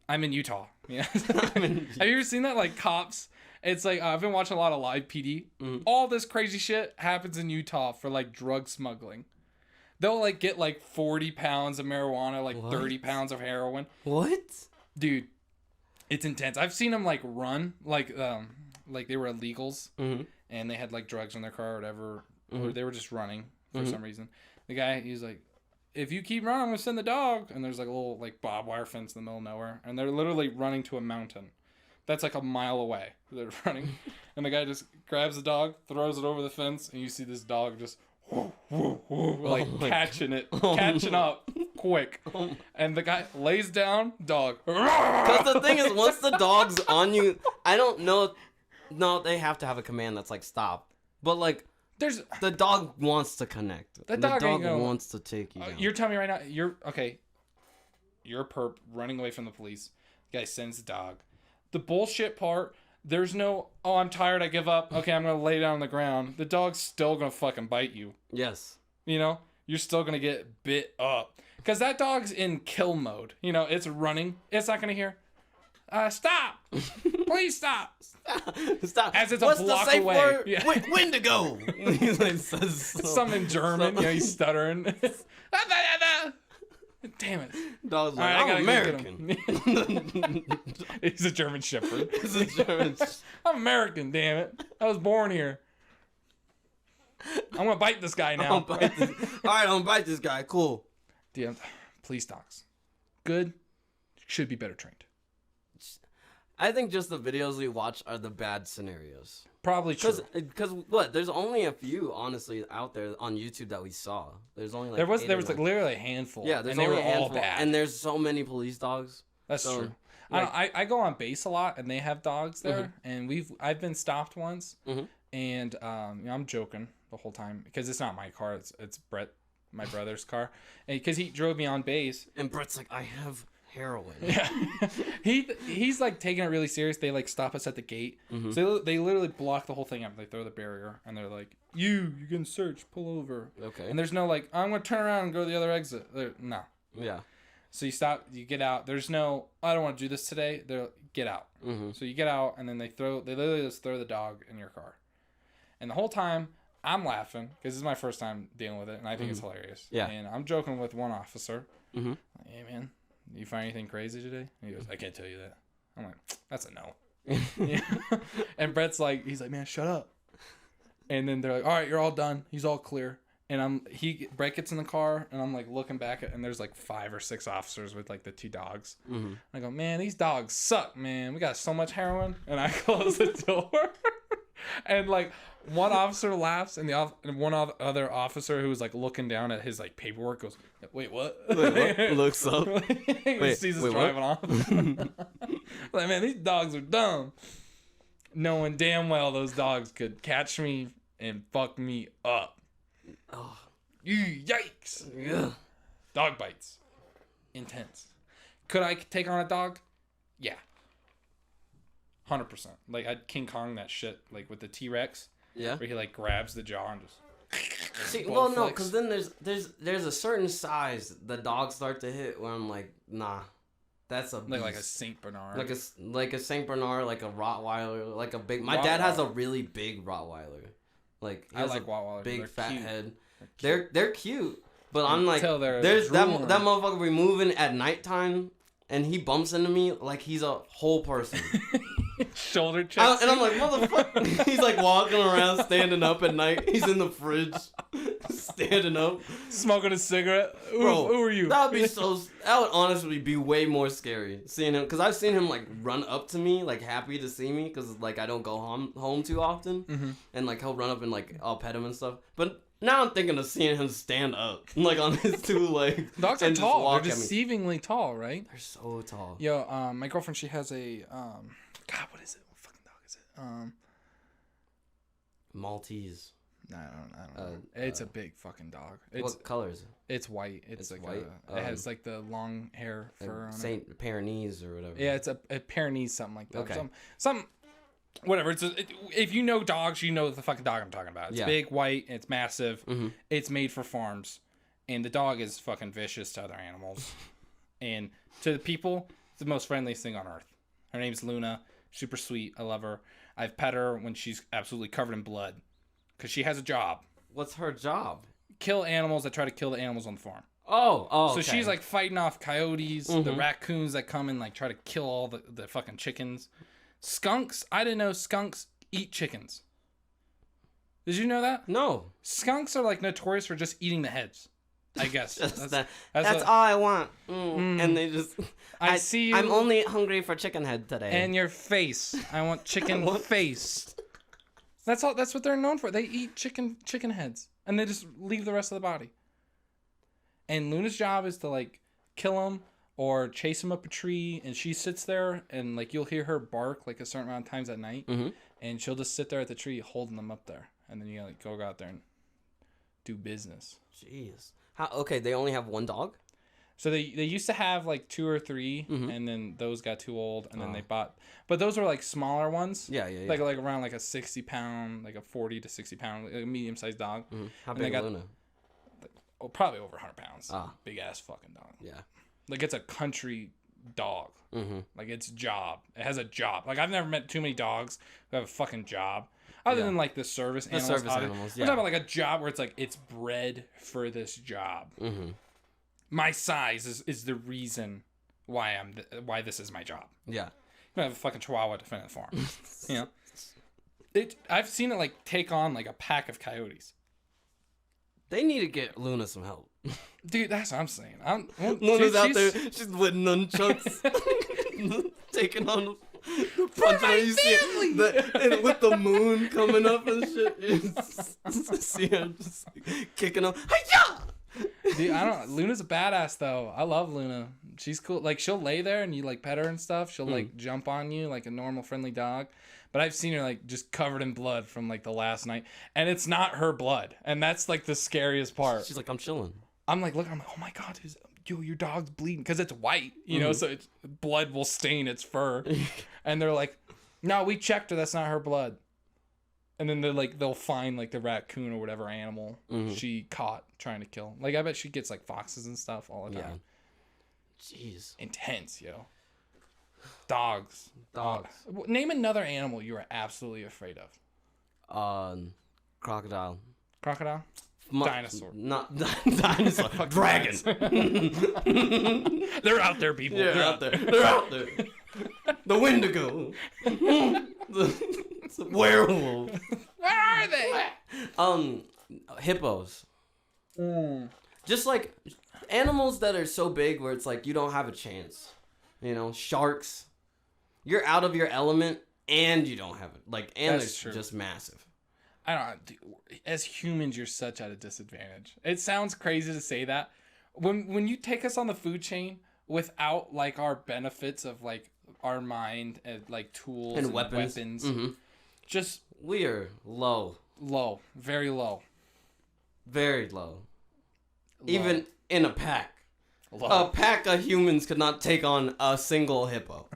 I'm in Utah. Yeah. Have you ever seen that? Like cops. It's like I've been watching a lot of live PD. All this crazy shit happens in Utah for like drug smuggling. They'll like get like 40 pounds of marijuana, like 30 pounds of heroin. What? Dude, it's intense. I've seen them like run like they were illegals and they had like drugs in their car or whatever, or they were just running for some reason. The guy, he's like, if you keep running, I'm gonna send the dog. And there's like a little like barbed wire fence in the middle of nowhere, and they're literally running to a mountain that's like a mile away. They're running, and the guy just grabs the dog, throws it over the fence, and you see this dog just like catching up quick. And the guy lays down, dog. Because the thing is, once the dog's on you, I don't know. No, they have to have a command that's like stop. But like, the dog wants to connect. The dog wants to take you down. You're telling me right now, you're a perp running away from the police. The guy sends the dog. The bullshit part, there's no, oh, I'm tired, I give up. Okay, I'm going to lay down on the ground. The dog's still going to fucking bite you. Yes. You know? You're still going to get bit up. Because that dog's in kill mode. You know, it's running. It's not going to hear, stop. Please stop. Stop. As it's a block away. Word? Yeah. When to go? Something in German. You know, he's stuttering. Damn it. Dog's like, I'm American. He's a German Shepherd. I'm American, damn it. I was born here. I'm going to bite this guy now. All right, I'm going to bite this guy. Cool. Damn. Police dogs. Good. Should be better trained. I think just the videos we watch are the bad scenarios. Probably true. Because what? There's only a few, honestly, out there on YouTube that we saw. There's only like there was like literally a handful. Yeah, there's and only they were a handful, all bad. and there's so many police dogs. That's true. Like, I go on base a lot, and they have dogs there, and I've been stopped once, and you know, I'm joking the whole time because it's not my car. It's Brett, my brother's car, and because he drove me on base. And Brett's like, I have heroin. Yeah. he's like taking it really serious. They like stop us at the gate. So they literally block the whole thing up. They throw the barrier and they're like, you can search, pull over. Okay. And there's no like, I'm gonna turn around and go to the other exit. No. Yeah. So you stop, you get out. There's no, I don't want to do this today. They're like, get out. So you get out and then they literally just throw the dog in your car. And the whole time I'm laughing because this is my first time dealing with it and I think it's hilarious. Yeah. And I'm joking with one officer. Mm-hmm. Like, hey man, did you find anything crazy today? And he goes, I can't tell you that. I'm like, that's a no. Yeah. And Brett's like, he's like, man, shut up. And then they're like, all right, you're all done. He's all clear. And Brett gets in the car, and I'm like looking back and there's like 5 or 6 officers with like the 2 dogs. Mm-hmm. I go, man, these dogs suck, man. We got so much heroin. And I close the door. And like one officer laughs, and other officer who was like looking down at his like paperwork goes, wait, what? Wait, what? Looks up. Sees us driving off. Like, man, these dogs are dumb. Knowing damn well those dogs could catch me and fuck me up. Oh, Yikes. yeah. Dog bites. Intense. Could I take on a dog? Yeah. 100%. Like, I'd King Kong that shit, like with the T-Rex. Yeah. Where he like grabs the jaw and just... See, well, no, because then there's a certain size the dogs start to hit where I'm like, nah, that's a beast. Like a Saint Bernard. Like a Saint Bernard, like a Rottweiler, like a big... My dad has a really big Rottweiler. Like, he has a Rottweilers. big fat cute. head. They're cute, but I'm like, there's that motherfucker be moving at nighttime, and he bumps into me like he's a whole person. Shoulder checks. And I'm like, motherfucker. He's like walking around, standing up at night. He's in the fridge, standing up, smoking a cigarette. Bro, who are you? That would honestly be way more scary seeing him, because I've seen him like run up to me, like happy to see me, because like I don't go home too often, mm-hmm. and like he'll run up and like I'll pet him and stuff. But now I'm thinking of seeing him stand up, like on his 2 legs. Dogs are tall. They're deceivingly tall, right? They're so tall. Yo, my girlfriend, she has a God, what is it? What fucking dog is it? Maltese. I don't know. It's a big fucking dog. What color is it? It's white. It's like white. It has like the long hair fur on it. Saint Pyrenees or whatever. Yeah, it's a Pyrenees, something like that. Okay. Some whatever. If you know dogs, you know the fucking dog I'm talking about. It's big, white, it's massive. Mm-hmm. It's made for farms, and the dog is fucking vicious to other animals, and to the people, it's the most friendliest thing on earth. Her name's Luna. Super sweet. I love her. I've pet her when she's absolutely covered in blood, because she has a job. What's her job? Kill animals that try to kill the animals on the farm. Oh, So okay. she's like fighting off coyotes, Mm-hmm. the raccoons that come and like try to kill all the fucking chickens. Skunks. I didn't know skunks eat chickens. Did you know that? No. Skunks are like notorious for just eating the heads. I guess. That's all I want. And they just... I see you. I'm only hungry for chicken head today. And your face. I want chicken face. That's all. That's what they're known for. They eat chicken heads, and they just leave the rest of the body. And Luna's job is to like kill them or chase them up a tree, and she sits there, and like you'll hear her bark like a certain amount of times at night, and she'll just sit there at the tree holding them up there, and then you like go out there and do business. Jeez. Okay, they only have 1 dog? So they used to have like 2 or 3, and then those got too old, and then they bought. But those were like smaller ones. Yeah. Like around like a 60-pound, like a 40 to 60-pound, like a medium-sized dog. How big is Luna? Oh, probably over 100 pounds. Ah. Big ass fucking dog. Yeah. Like it's a country dog. Like it's job. It has a job. Like I've never met too many dogs who have a fucking job. Other than like the service animals. Service animals, yeah. I'm talking about like a job where it's like it's bred for this job. My size is the reason why why this is my job. Yeah. You have a fucking chihuahua defending the farm. You know? I've seen it like take on like a pack of coyotes. They need to get Luna some help. Dude, that's what I'm saying. Luna's out there, she's with nunchucks, taking on the punch. You see it with the moon coming up and shit. See her just kicking up. Dude, Luna's a badass though. I love Luna. She's cool. Like she'll lay there and you like pet her and stuff. She'll like jump on you like a normal friendly dog. But I've seen her like just covered in blood from like the last night, and it's not her blood, and that's like the scariest part. She's like, I'm chilling. I'm like, look, I'm like, oh my god, your dog's bleeding because it's white, you know, so blood will stain its fur, and they're like, no, we checked her, that's not her blood, and then they'll find like the raccoon or whatever animal she caught trying to kill. Like I bet she gets like foxes and stuff all the time. Jeez. Intense, yo. Dogs. Name another animal you are absolutely afraid of. Crocodile. Crocodile? Dinosaur. Not dinosaur. Dragon. They're out there, people. Yeah, They're out there. They're out there. The Wendigo. the werewolf. Where are they? Hippos. Just like animals that are so big where it's like you don't have a chance. You know, sharks. You're out of your element and you don't have it. Like, and That's they're true. just massive. I don't know. Dude, as humans, you're such at a disadvantage. It sounds crazy to say that. When you take us on the food chain without like our benefits of like our mind and like tools and weapons Mm-hmm. just We are low. low, very low. Very low. Even in a pack. Low. A pack of humans could not take on a single hippo.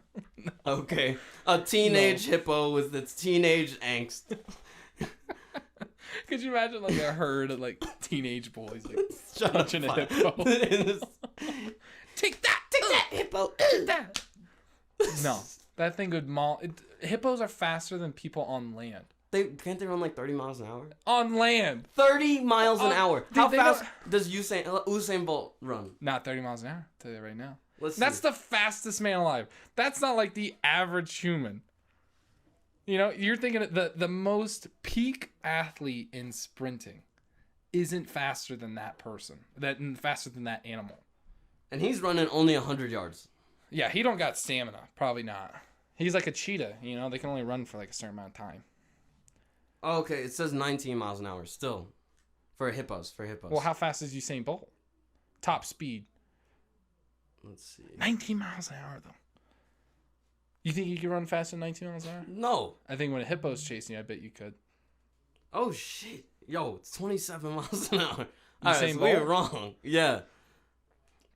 Okay? A teenage hippo with its teenage angst. Could you imagine like a herd of like teenage boys like Shut punching a up. hippo? Take that, hippo. Take that. No, that thing would maul. Hippos are faster than people on land. Can't they run like 30 miles an hour? On land, 30 miles an hour. dude, How they fast does Usain Bolt run? not 30 miles an hour. I'll tell you right now. That's the fastest man alive. That's not like the average human. You know, you're thinking the most peak athlete in sprinting isn't faster than that person. Faster than that animal. And he's running only 100 yards. Yeah, he don't got stamina. Probably not. He's like a cheetah. You know, they can only run for like a certain amount of time. Oh, okay, it says 19 miles an hour still. For hippos. Well, how fast is Usain Bolt? Top speed. Let's see. 19 miles an hour, though. You think you could run faster than 19 miles an hour? No. I think when a hippo's chasing you, I bet you could. Oh, shit. Yo, it's 27 miles an hour. Usain Alright, so we were Bolt? wrong. Yeah.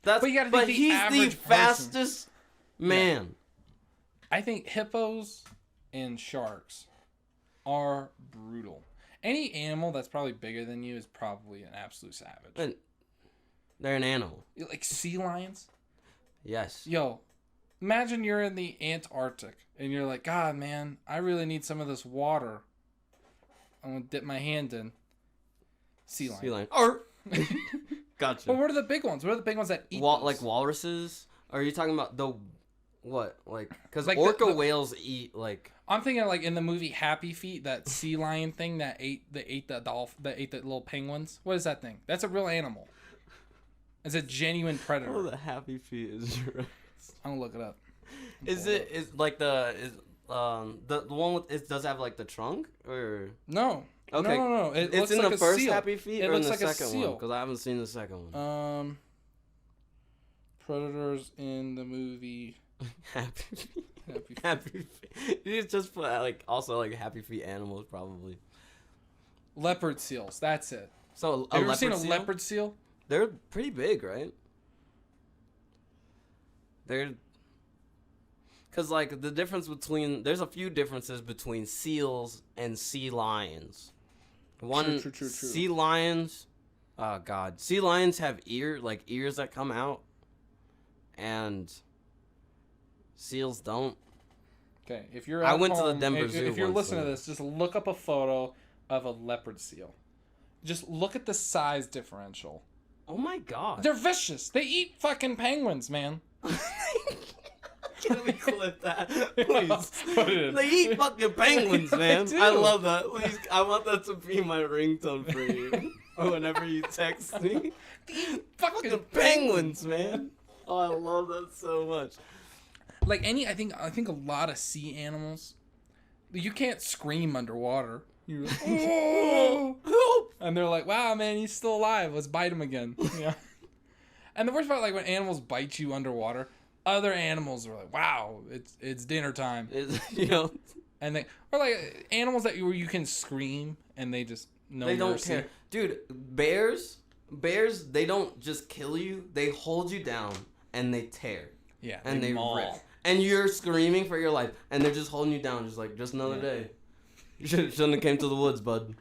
But you gotta think the he's the average fastest man. I think hippos and sharks are brutal. Any animal that's probably bigger than you is probably an absolute savage. And they're an animal. Like sea lions. Yes. Yo, imagine you're in the Antarctic and you're like, God, man, I really need some of this water. I'm gonna dip my hand in. Sea lion. Sea lion. Or gotcha. But what are the big ones? What are the big ones that eat those? Like walruses? Or are you talking about the what? Like, because Like orca the whales eat like. I'm thinking like in the movie Happy Feet, that sea lion thing that ate the little penguins. What is that thing? That's a real animal. It's a genuine predator. Oh, the happy feet is right. I'm gonna look it up. Is like the one with it does have like the trunk or No. okay No. It's looks in like the a first seal. Happy Feet It or in looks the like a second one seal. because I haven't seen the second one. Predators in the movie Happy Feet. Happy Feet. Happy Feet. You just put like also like Happy Feet animals probably. Leopard seals. That's it. So Have you ever leopard seen a seal? leopard seal? They're pretty big, right? They're because like the difference between there's a few differences between seals and sea lions. One True. sea lions, oh god, sea lions have ears that come out, and seals don't. Okay, if you're I at went to the home, Denver if Zoo you're once, listening so- to this, just look up a photo of a leopard seal. Just look at the size differential. Oh my god! They're vicious. They eat fucking penguins, man. Can we clip that, please? Put it in. They eat fucking penguins, man. They I do. love that. Please, I want that to be my ringtone for you. Or whenever you text me. Fucking Penguins, man. Oh, I love that so much. Like I think a lot of sea animals, you can't scream underwater. You're like, oh, Help! and they're like, wow, man, he's still alive. Let's bite him again. Yeah. And the worst part, like when animals bite you underwater, other animals are like, wow, it's dinner time. You know, And or like animals where you can scream and they just they don't care. Dude, bears, they don't just kill you. They hold you down and they tear. Yeah. And they maul. rip. And you're screaming for your life. And they're just holding you down. Just another day. You shouldn't have came to the woods, bud.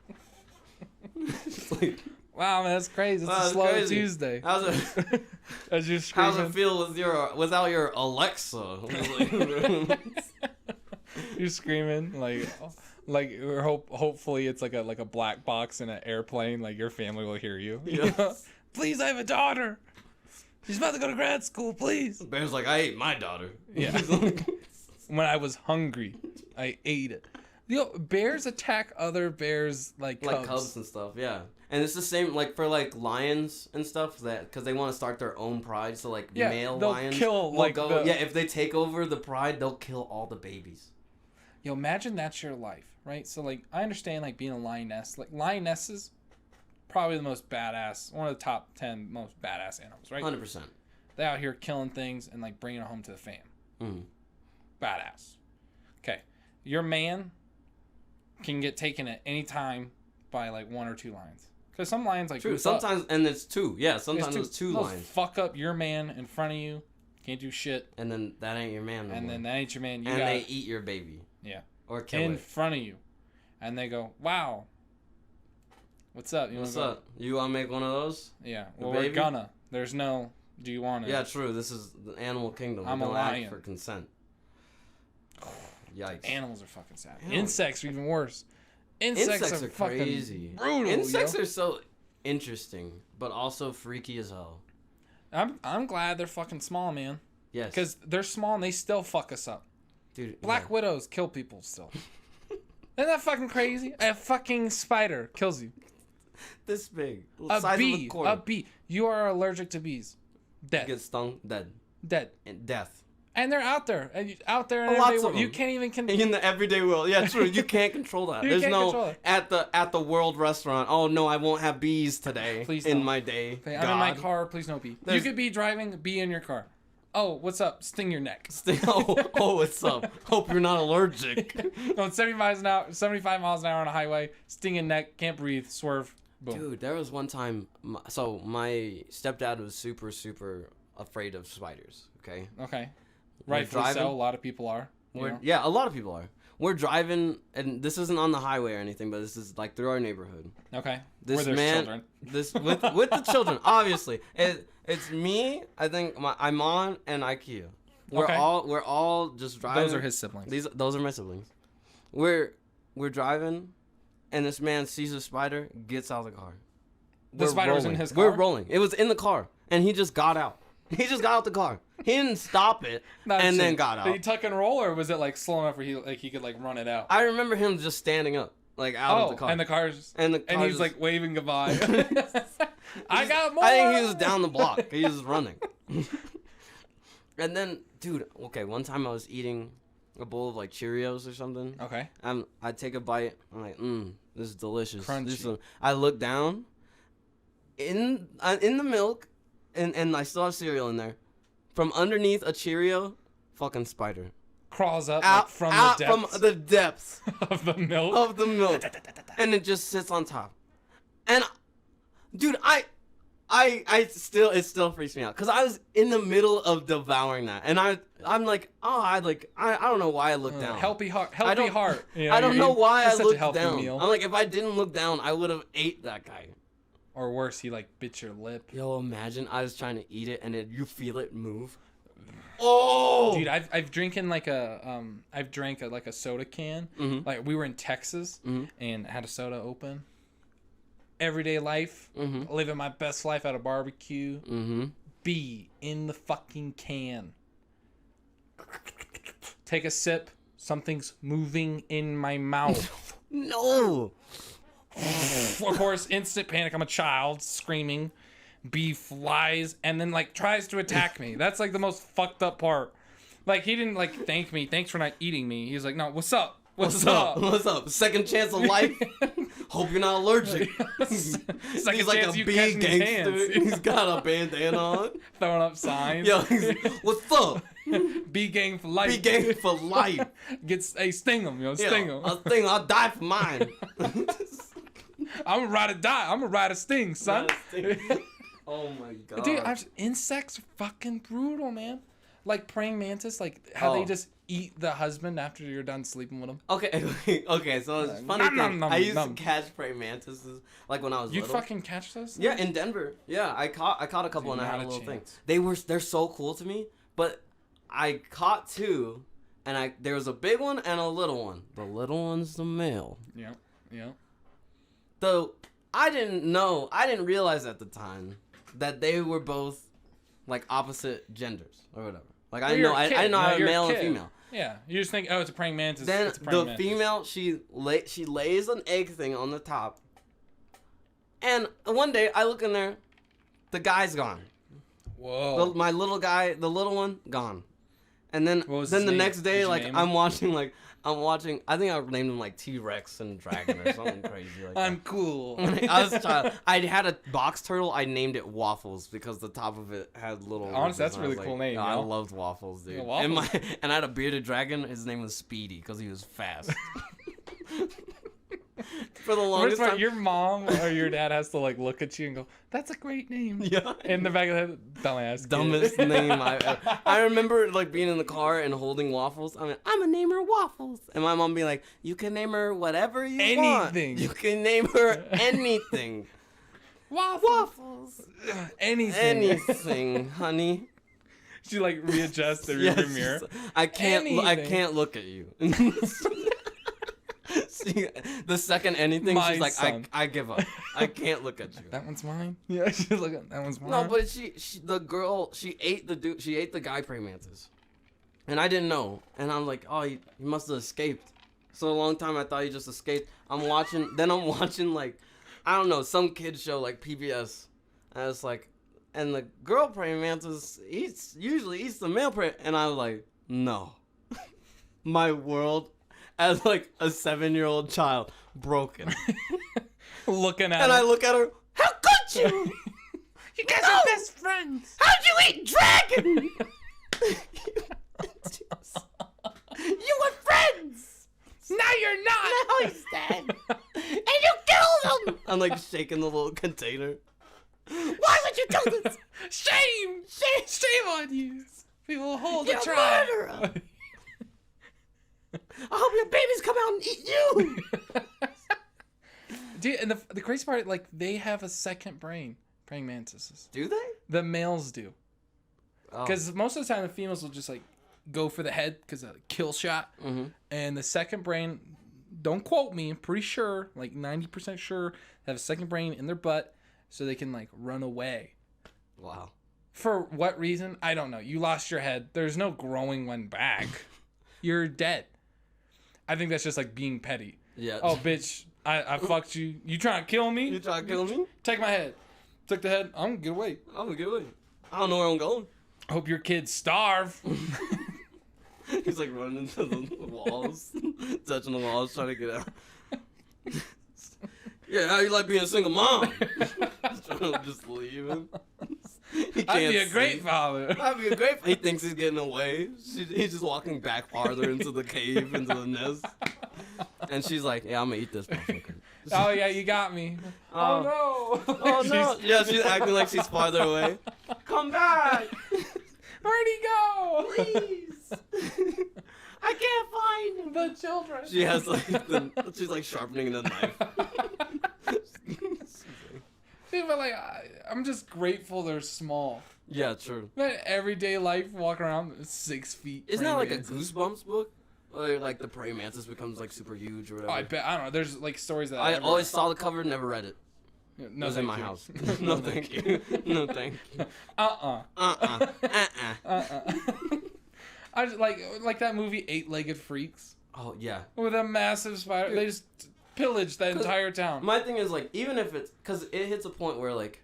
It's like, Wow, man, that's crazy. It's wow, a that's slow crazy. Tuesday. How's it? As you're screaming. How's it feel without your Alexa? You're screaming like, Like, or hopefully it's like a black box in an airplane. Like, your family will hear you. Yes. Please, I have a daughter. She's about to go to grad school, please. Bear's like, I ate my daughter. Yeah. When I was hungry, I ate it. Bears attack other bears like cubs. Like cubs and stuff, yeah. And it's the same like for like lions and stuff that because they want to start their own pride. So like male they'll lions kill will like go. Yeah, if they take over the pride, they'll kill all the babies. Yo, imagine that's your life, right? So like I understand like being a lioness. Like lionesses, probably the most badass, one of the top 10 most badass animals, right? 100%. They out here killing things and like bringing it home to the fam. Badass. Okay, your man can get taken at any time by like 1 or 2 lions. Because some lions like true. Sometimes and it's 2. Yeah, sometimes it's 2 They'll lions. fuck up your man in front of you. Can't do shit. And then that ain't your man. No and more. then that ain't your man. And they eat your baby. Yeah. Or kill in it. front of you, and they go, "Wow, what's up? What's up? You want to make one of those? Yeah. Well, we're gonna. There's no. Do you want to? Yeah, true. This is the animal kingdom. I'm we a don't lion. ask for consent. Yikes. Animals are fucking sad. Insects are even worse. Insects are fucking crazy. Brutal. Insects are so interesting, but also freaky as hell. I'm glad they're fucking small, man. Yes. Because they're small and they still fuck us up. Dude, Black widows kill people still. Isn't that fucking crazy? A fucking spider kills you. This big. A bee. You are allergic to bees. Death. Get stung. Dead. Dead. And death. And they're out there. Out there in Lots everyday of world. them. You can't even In the everyday world. Yeah, true. You can't control that. There's no at the world restaurant. Oh no, I won't have bees today. Please in don't. my day. Okay, I'm in my car. Please no bee. You could be driving. Bee in your car. Oh, what's up? Sting your neck. Oh, what's up? Hope you're not allergic. Going 75 miles an hour on a highway. Stinging neck. Can't breathe. Swerve. Boom. Dude, there was one time. So my stepdad was super afraid of spiders. Okay. Okay. Rightfully so. A lot of people are. Yeah, a lot of people are. We're driving, and this isn't on the highway or anything, but this is like through our neighborhood. Okay. This where there's man, children. this with the children, obviously. It's me. I think I'm on and IKEA. We're all just driving. Those are his siblings. Those are my siblings. We're driving, and this man sees a spider, gets out of the car. The spider was in his car? We're rolling. It was in the car, and he just got out. He just got out the car. He didn't stop it, and then got out. Did he tuck and roll, or was it like slow enough where he could like run it out? I remember him just standing up, like out of the car. And the car's and he's like waving goodbye. I got more. I think he was down the block. He was running. And then, dude, okay, one time I was eating a bowl of like Cheerios or something. Okay. I take a bite. I'm like, this is delicious. Crunchy. I look down. In the milk, and I still have cereal in there. From underneath a Cheerio, fucking spider crawls up out, like, from the depths of the milk. And it just sits on top. And dude, it still freaks me out because I was in the middle of devouring that, and I'm like, I don't know why I looked down. Healthy heart. You know, I don't know why I looked down. Meal. I'm like, if I didn't look down, I would have ate that guy. Or worse, he like bit your lip. Yo, imagine I was trying to eat it and you feel it move. Oh, dude, I've drinking like I've drank like a soda can. Mm-hmm. Like we were in Texas and had a soda open. Everyday life, living my best life at a barbecue. Bee in the fucking can. Take a sip. Something's moving in my mouth. No. Of course, instant panic. I'm a child screaming. Bee flies and then like tries to attack me. That's like the most fucked up part. Like he didn't like thank me. Thanks for not eating me. He's like, no, what's up? What's up? What's up? Second chance of life. Hope you're not allergic. He's like a bee gangster. He's got a bandana on. Throwing up signs. Yo, what's up? Bee gang for life. Bee gang for life. Sting him, sting him. I'll die for mine. I'm gonna ride or die. I'm gonna ride a sting, son. Oh my god. Dude, insects are fucking brutal, man. Like praying mantis, like how they just eat the husband after you're done sleeping with him. Okay, so it's funny thing. I used to catch praying mantises like when I was little. You fucking catch those? Yeah, in Denver. Yeah, I caught a couple and I had a little thing. They're so cool to me, but I caught 2 and there was a big one and a little one. The little one's the male. Yeah. Yeah. Though I didn't realize at the time that they were both like opposite genders or whatever. Like I didn't know I didn't know how male and female. Yeah, you just think, oh, it's a praying mantis. Then it's a praying the mantis. female, she lays an egg thing on the top, and one day I look in there, the guy's gone. Whoa. My little guy, the little one, gone. And then the name? next day, Did you like name I'm him? watching. I think I named him like T-Rex and Dragon or something crazy like that. I'm cool. When I was a child, I had a box turtle. I named it Waffles because the top of it had little. Honestly, that's a and I was really cool name, I yo. loved Waffles, dude. Yeah, Waffles. And I had a bearded dragon. His name was Speedy because he was fast. For the longest time, Your mom or your dad has to like look at you and go, "That's a great name." Yeah. In the back of the head, dumbass. Dumbest name I remember like being in the car and holding Waffles. I'm gonna name her Waffles, and my mom being like, "You can name her whatever you want. Anything. You can name her anything. Waffles. Anything. Anything, honey." She like readjusts the Yes, rearview mirror. I can't Anything. look at you. The second anything, My she's like, son. I give up. I can't look at you. That one's mine. Yeah, she's looking. That one's mine. No, but she ate the guy praying mantis, and I didn't know, and I'm like, oh, he must have escaped. So a long time I thought he just escaped. I'm watching like, I don't know, some kid show like PBS, and it's like, and the girl praying mantis usually eats the male praying, and I'm like, no, my world, as like a 7-year-old child, broken. Looking at And her. I look at her, how could you? You guys are best friends. How'd you eat dragon? You were friends. Now you're not. Now he's dead. And you killed him. I'm like shaking the little container. Why would you do this? Shame. Shame on you. We will hold You're a a trial. murderer. I hope your babies come out and eat you. Dude, and the crazy part, like, they have a second brain, praying mantises. Do they? The males do. Oh. Because most of the time, the females will just, like, go for the head because of a kill shot. Mm-hmm. And the second brain, don't quote me, I'm pretty sure, like 90% sure, they have a second brain in their butt so they can, like, run away. Wow. For what reason? I don't know. You lost your head. There's no growing one back. You're dead. I think that's just, like, being petty. Yeah. Oh, bitch. I fucked you. You trying to kill me? You trying to kill me? Take my head. Took the head. I'm gonna get away. I'm gonna get away. I don't know where I'm going. I hope your kids starve. He's like running into the walls, touching the walls, trying to get out. Yeah, how you like being a single mom? Just leaving. I'd be a great father. I'd be a great. He thinks he's getting away. He's just walking back farther into the cave, into the nest. And she's like, "Yeah, I'm gonna eat this motherfucker." Oh yeah, you got me. Oh no. Oh no! Yeah, she's acting like she's farther away. Come back! Where'd he go? Please! I can't find him. The children. She has like she's like sharpening the knife. Dude, but like, I'm just grateful they're small. Yeah, true. That everyday life, walking around 6 feet. Isn't that like a mantis. Goosebumps book? Or like the praying mantis becomes like super huge or whatever. Oh, I bet. I don't know. There's like stories that I always saw the cover, never read it. No, It was thank in my you. house. No, thank you. No, thank you. Uh-uh. Uh-uh. I just like that movie 8-Legged Freaks Oh, yeah. with a massive spider. They just pillaged the entire town. My thing is, like, even if it's... Because it hits a point where, like,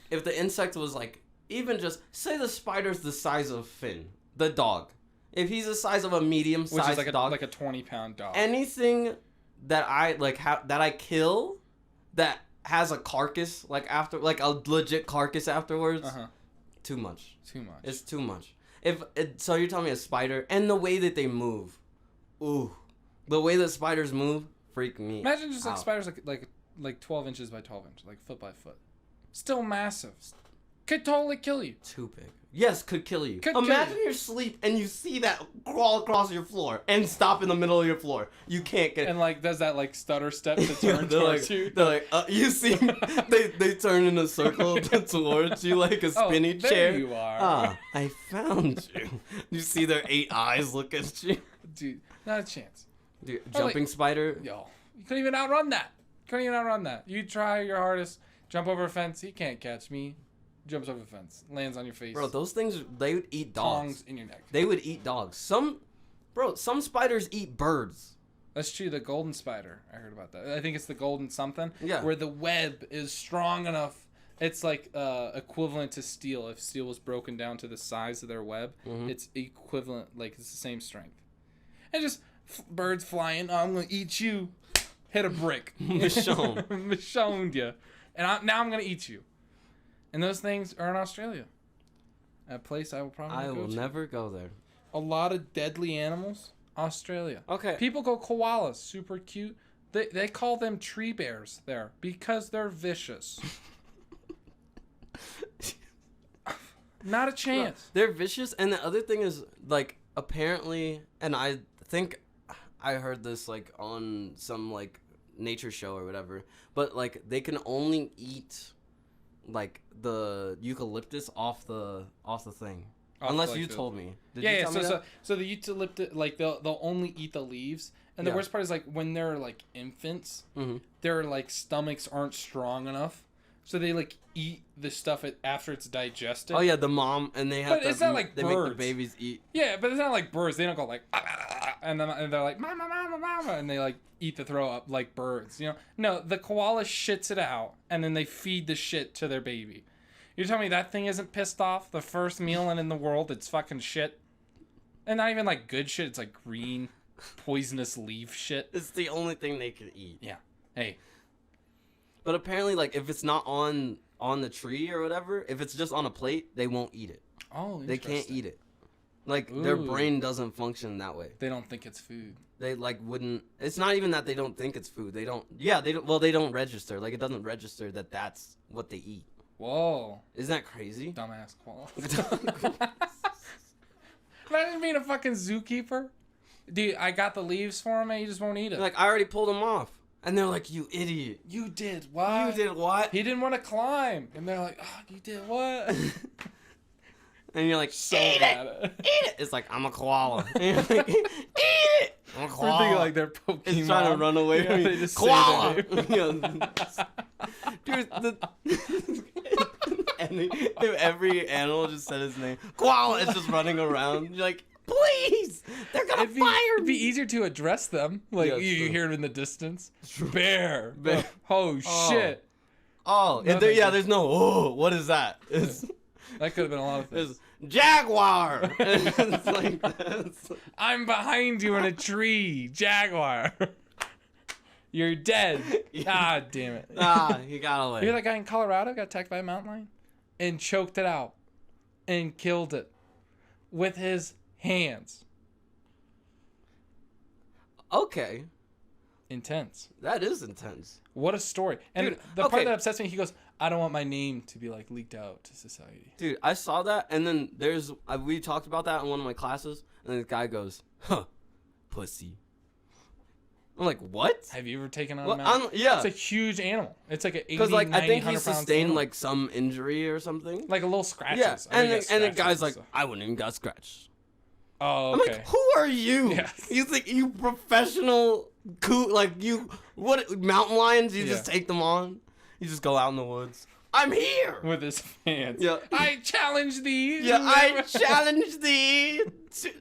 if the insect was, like, even just... Say the spider's the size of Finn, the dog. If he's the size of a medium-sized Which is like dog... like a 20-pound dog. Anything that I, like, that I kill that has a carcass, like, after... Like, a legit carcass afterwards, too much. Too much. It's too much. So you're telling me a spider... And the way that they move. Ooh. The way that spiders move... Freak me. Imagine just like out. spiders like 12 inches by 12 inches, like foot by foot. Still massive. Could totally kill you. Too big. Yes, could kill you. Could kill Imagine you. you're asleep and you see that crawl across your floor and stop in the middle of your floor. You can't get it. And like does that like stutter step to turn they're towards like, you? They're like, you see, they turn in a circle towards you like a spinny there chair. you are. Ah, I found you. You see their 8 eyes look at you. Dude, not a chance. Dude, jumping spider. Yo, you couldn't even outrun that. You try your hardest. Jump over a fence. He can't catch me. Jumps over a fence. Lands on your face. Bro, those things, they would eat dogs. Tongs in your neck. They would eat dogs. Some spiders eat birds. That's true. The golden spider. I heard about that. I think it's the golden something. Yeah. Where the web is strong enough. It's like equivalent to steel. If steel was broken down to the size of their web, it's equivalent. Like it's the same strength. And just birds flying. Oh, I'm gonna eat you. Hit a brick. Michoned you. And now I'm gonna eat you. And those things are in Australia. A place I will probably I go will to. never go there. A lot of deadly animals. Australia. Okay. People go koalas, super cute. They call them tree bears there because they're vicious. Not a chance. They're vicious, and the other thing is, like, apparently, and I think I heard this, like, on some, like, nature show or whatever, but, like, they can only eat, like, the eucalyptus off the thing. Unless you told me. Did you tell me that? So the eucalyptus, like, they'll only eat the leaves. And the worst part is, like, when they're, like, infants, their, like, stomachs aren't strong enough. So they, like, eat the stuff after it's digested. Oh, yeah, the mom, and they have but it's not like they birds. make the babies eat. Yeah, but it's not like birds. They don't go, like, and they're like, mama, mama, mama, and they, like, eat the throw up like birds, you know? No, the koala shits it out, and then they feed the shit to their baby. You're telling me that thing isn't pissed off? The first meal in the world, it's fucking shit? And not even, like, good shit. It's, like, green, poisonous leaf shit. It's the only thing they can eat. Yeah. Hey. But apparently, like, if it's not on the tree or whatever, if it's just on a plate, they won't eat it. Oh, they can't eat it. Like, their brain doesn't function that way. They don't think it's food. They, like, wouldn't... It's not even that they don't think it's food. They don't... Yeah, they don't... Well, they don't register. Like, it doesn't register that that's what they eat. Whoa. Isn't that crazy? Dumbass koala. Imagine being a fucking zookeeper. Dude, I got the leaves for him and he just won't eat it. Like, I already pulled them off. And they're like, you idiot. You did what? You did what? He didn't want to climb. And they're like, oh, you did what? And you're like, so eat bad. it. Eat it. It's like, I'm a koala. And you're like, eat it. I'm a koala. We're thinking like they're Pokemon. It's trying to run away from you. They just Koala. Dude, if every animal just said his name, koala is just running around. You're like, please, they're gonna fire me. It'd be easier to address them. Like, Yeah, you hear it in the distance. Bear. Oh, shit. Oh, No, there's no, what is that? It's, that could have been a lot of things. it's Jaguar. It's like, I'm behind you in a tree. Jaguar. You're dead. Ah, damn it. He got away. You hear that guy in Colorado got attacked by a mountain lion? And choked it out. And killed it. With his hands. Okay. Intense. That is intense. What a story. And Dude, the part that upsets me, he goes, I don't want my name to be, like, leaked out to society. Dude, I saw that, and then we talked about that in one of my classes, and the guy goes, huh, pussy. I'm like, what? Have you ever taken on Well, a mountain? yeah. It's a huge animal. It's like an 80, Because, like, 90, I think he 100 pound sustained, animal. like, some injury or something. Like a little scratches. Yeah, and the guy's like, so. I wouldn't even got scratched. Oh, I'm okay. like, who are you? Yeah. You think you professional, mountain lions, you just take them on? You just go out in the woods. I'm here! With his hands. Yeah. I challenge thee. Yeah, I challenge thee,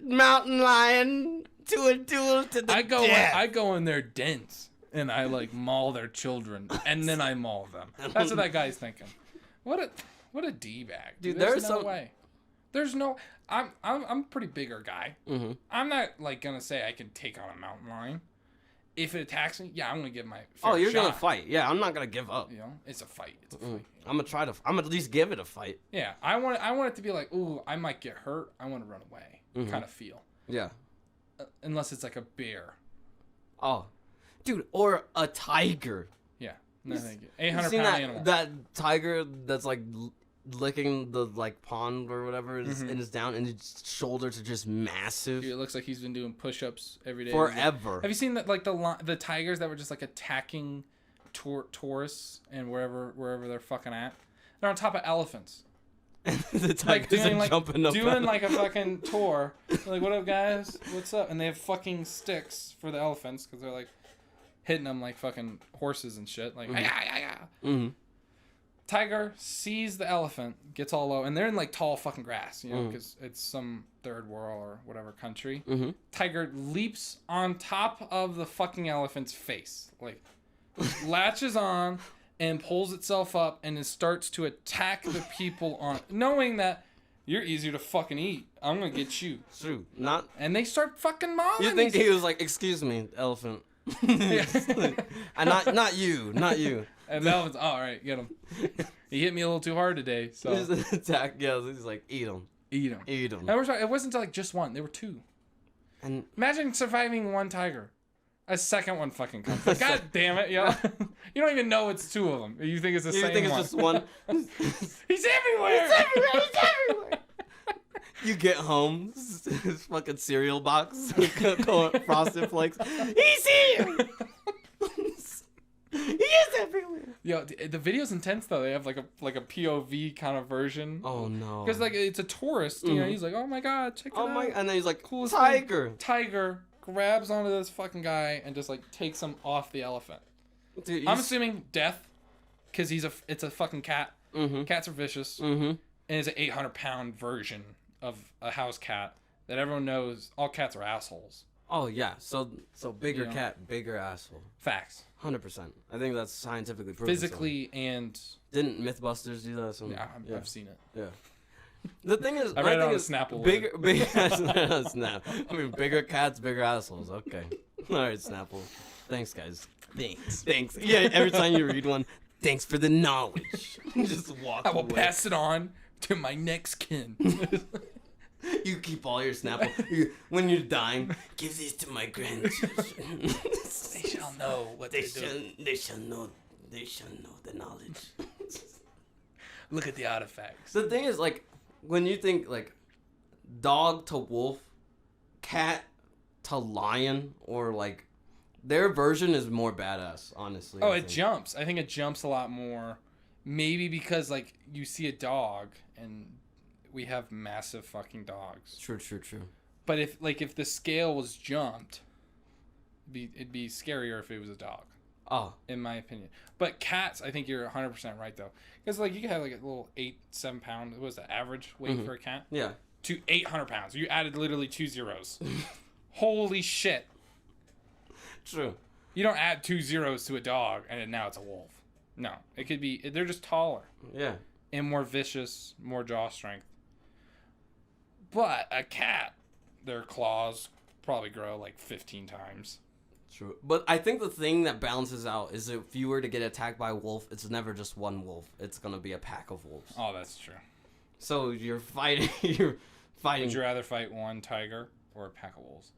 mountain lion, to a duel to the death. I go in their dens and I like maul their children and then I maul them. That's what that guy's thinking. What a d-bag. Dude, there's no way. There's no. I'm a pretty bigger guy. Mm-hmm. I'm not like gonna say I can take on a mountain lion. If it attacks me, yeah, I'm gonna give my fair you're shot. gonna fight. Yeah, I'm not gonna give up. You know, it's a fight. It's a fight. I'm gonna at least give it a fight. Yeah, I want it to be like, ooh, I might get hurt. I want to run away. Kind of feel. Yeah. Unless it's like a bear. Oh, dude, or a tiger. Yeah. No, thank you. 800 seen pound animal. that tiger that's like licking the like pond or whatever and is down, and his shoulders are just massive. Dude, it looks like he's been doing push-ups every day. Forever. Have you seen that, like the tigers that were just like attacking tourists and wherever they're fucking at? They're on top of elephants. The Like tigers doing are like jumping up. doing like a fucking tour. They're like, what up, guys? What's up? And they have fucking sticks for the elephants because they're like hitting them like fucking horses and shit. Like, Mm-hmm. Tiger sees the elephant, gets all low, and they're in like tall fucking grass, you know, because it's some third world or whatever country. Mm-hmm. Tiger leaps on top of the fucking elephant's face, like latches on and pulls itself up and it starts to attack the people on it, knowing that you're easier to fucking eat. I'm gonna get you. True. Not. And they start fucking mauling. You think he was like, "Excuse me, elephant." And not you. And the elephant's, all right, get him. He hit me a little too hard today, so Just attack. Yeah, he's like, eat him. eat him. Eat him. And it wasn't like just one; there were two. And Imagine surviving one tiger. A second one fucking comes. Like, God damn it, yo. You don't even know it's two of them. You think it's the same one. You think it's just one? He's everywhere. He's everywhere. You get home, his fucking cereal box, Frosted Flakes. He's here. He is everywhere. Yo, the video's intense though. They have like a POV kind of version. Oh no. Because like it's a tourist, you know. He's like, oh my god, check it out. And then he's like, Coolest tiger. thing. Tiger grabs onto this fucking guy and just like takes him off the elephant. Dude, I'm assuming death, because it's a fucking cat. Mm-hmm. Cats are vicious, Mm-hmm. and it's an 800-pound version of a house cat that everyone knows. All cats are assholes. Oh yeah. So bigger You know. cat, bigger asshole. Facts. 100%. I think that's scientifically proven. Physically and Didn't MythBusters do that? yeah, I've seen it. Yeah. The thing is, I read it on is Snapple. bigger Snap. I mean, bigger cats, bigger assholes. Okay. All right, Snapple. Thanks, guys. Thanks. Yeah. Every time you read one, thanks for the knowledge. Just walk I will away. pass it on to my next kin. You keep all your Snapple. When you're dying, give these to my grandchildren. They shall know what They they do. They shall know the knowledge. Look at the artifacts. The thing is, like, when you think like dog to wolf, cat to lion, or like their version is more badass, honestly. Oh, I it think. jumps. I think it jumps a lot more. Maybe because like you see a dog and we have massive fucking dogs. True. But if the scale was jumped, it'd be scarier if it was a dog. Oh, In my opinion. But cats, I think you're 100% right though. Because like you can have like a little 8-7 pound. What was the average weight for a cat? yeah. To 800 pounds. You added literally 2 zeros. Holy shit. True. You don't add 2 zeros to a dog and now it's a wolf. No, it could be. They're just taller Yeah. and more vicious, more jaw strength. But a cat, their claws probably grow like 15 times. True. But I think the thing that balances out is if you were to get attacked by a wolf, it's never just one wolf. It's gonna be a pack of wolves. Oh, that's true. So you're fighting. You're fighting. Would you rather fight one tiger or a pack of wolves?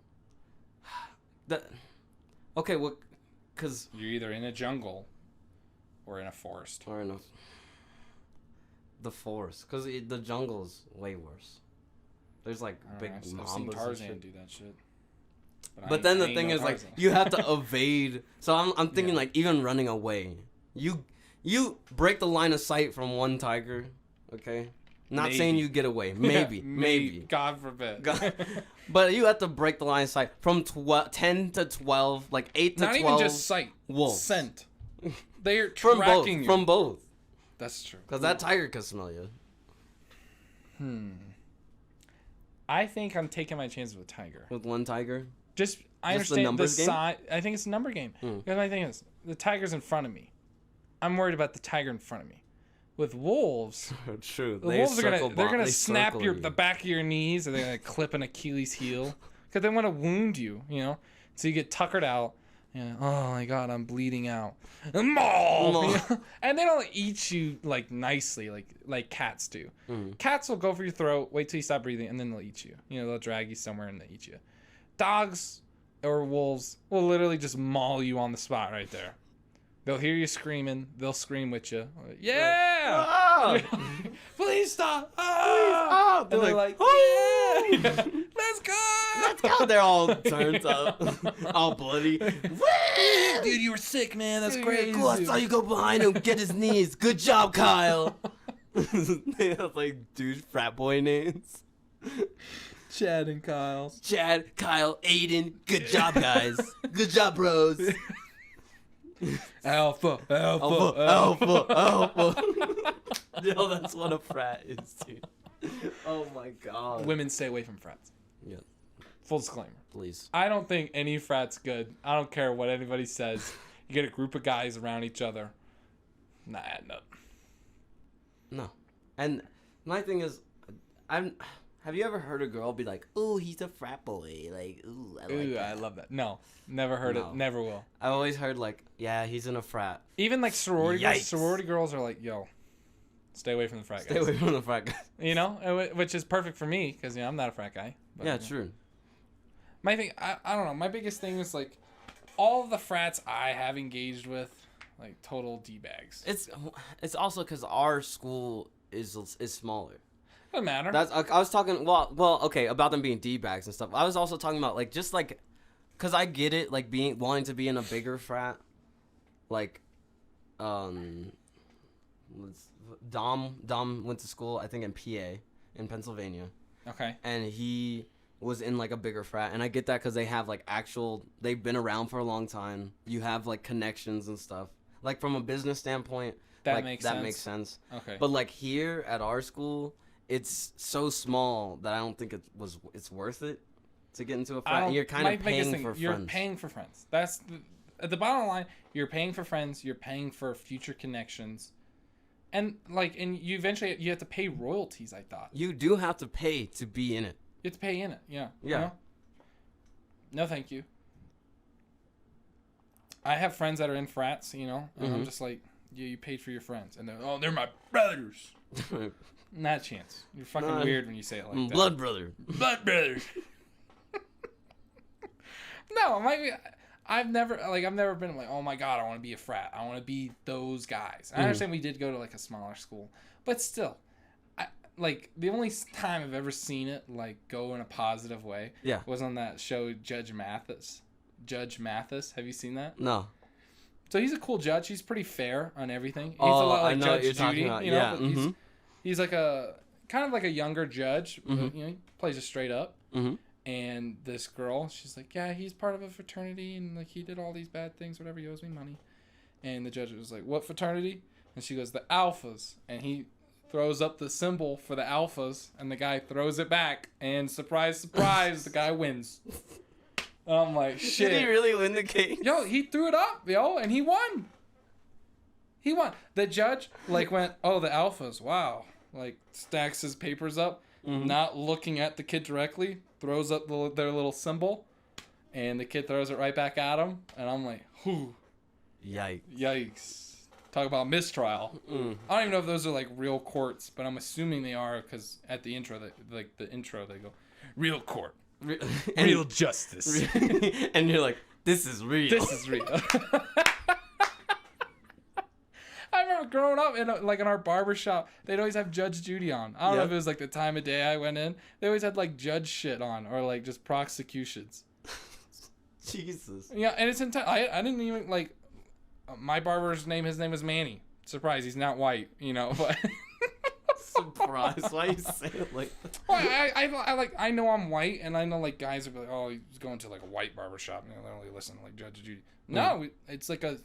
Okay, well, because You're either in a jungle or in a forest. or enough. The forest, because the jungle is way worse. There's like big I've seen mambas and Tarzan shit. do that shit. But then the thing is, like, you have to evade. So I'm thinking, like, even running away. You break the line of sight from one tiger, okay? Not saying Maybe. you get away. Maybe. God forbid. But you have to break the line of sight from 10 to 12, like 8 to Not 12. even just sight. wolves. Scent. They're From both. tracking you. From both. That's true. Because that tiger can smell you. I think I'm taking my chances with tiger. With one tiger? I Just the understand the numbers game? size. I think it's a number game. Because my thing is, the tiger's in front of me. I'm worried about the tiger in front of me. With wolves, True. the wolves are gonna snap the back of your knees, or they're gonna clip an Achilles heel, because they want to wound you. You know, so you get tuckered out. Yeah. Oh my God, I'm bleeding out. Maul! You know? And they don't eat you like nicely, like cats do. Cats will go for your throat, wait till you stop breathing, and then they'll eat you. You know, they'll drag you somewhere and they'll eat you. Dogs or wolves will literally just maul you on the spot right there. They'll hear you screaming. They'll scream with you. Yeah! Ah! Please stop! Ah! And they're like, oh! yeah! Let's go! Let's go! They're all turned up, all bloody. Dude, you were sick, man. That's crazy. Cool, I saw you go behind him, get his knees. Good job, Kyle. They have like douche frat boy names. Chad and Kyle. Chad, Kyle, Aiden. Good job, guys. Good job, bros. Alpha. Yo, that's what a frat is, dude. Oh my god. Women stay away from frats. Yeah. Full disclaimer. Please. I don't think any frat's good. I don't care what anybody says. You get a group of guys around each other. Not adding up. No. And my thing is, have you ever heard a girl be like, "Ooh, he's a frat boy"? Like, "Ooh, I like that." I love that. No, never heard it. Never will. I've always heard like, "Yeah, he's in a frat." Even like sorority girls, Yikes. sorority girls are like, "Yo, stay away from the frat guys." Stay away from the frat guys. You know, which is perfect for me because I'm not a frat guy. But, Yeah, true. My thing, I don't know. My biggest thing is like, all of the frats I have engaged with, like total d-bags. It's also because our school is smaller. Doesn't matter. That's I was talking okay about them being d-bags and stuff. I was also talking about like just like, cause I get it like wanting to be in a bigger frat, like, Dom went to school I think in PA in Pennsylvania. Okay. And he was in like a bigger frat, and I get that because they have like they've been around for a long time. You have like connections and stuff. Like from a business standpoint, that makes sense. Okay. But like here at our school, it's so small that I don't think it's worth it to get into a frat. And you're kind of paying for friends. You're paying for friends. That's at the bottom line. You're paying for friends. You're paying for future connections, and you eventually you have to pay royalties. I thought you do have to pay to be in it. You have to pay in it. Yeah. Yeah. You know? No, thank you. I have friends that are in frats, and I'm just like, yeah, you paid for your friends, and they're my brothers. Not a chance. You're fucking weird when you say it like that. Blood brother. Blood brother. No, I've never been like, oh my god, I want to be a frat. I want to be those guys. I understand we did go to like a smaller school, but still, the only time I've ever seen it like go in a positive way was on that show Judge Mathis. Judge Mathis, have you seen that? No. So he's a cool judge. He's pretty fair on everything. He's a lot like Judge Judy, but he's like a kind of like a younger judge. But, he plays it straight up. Mm-hmm. And this girl, she's like, yeah, he's part of a fraternity, and like he did all these bad things, whatever. He owes me money. And the judge was like, what fraternity? And she goes, the Alphas. And he throws up the symbol for the Alphas, and the guy throws it back, and surprise, surprise, the guy wins. I'm like, shit. Did he really win the case? Yo, he threw it up, and he won. He won. The judge, went, oh, the Alphas, wow. Stacks his papers up, not looking at the kid directly, throws up their little symbol, and the kid throws it right back at him, and I'm like, whew. Yikes. Talk about mistrial. I don't even know if those are, real courts, but I'm assuming they are, because at the intro, they go, real court. Real justice. And you're like, this is real. This is real. I remember growing up in our barber shop, they'd always have Judge Judy on. I don't know if it was the time of day I went in. They always had judge shit on, or just prosecutions. Jesus. Yeah, and it's I didn't even my barber's name. His name was Manny. Surprise, he's not white. But. Surprise! Why you say it like that? Well, I know I'm white, and I know guys are like, oh, he's going to a white barbershop, and they only listen to Judge Judy. No, it's a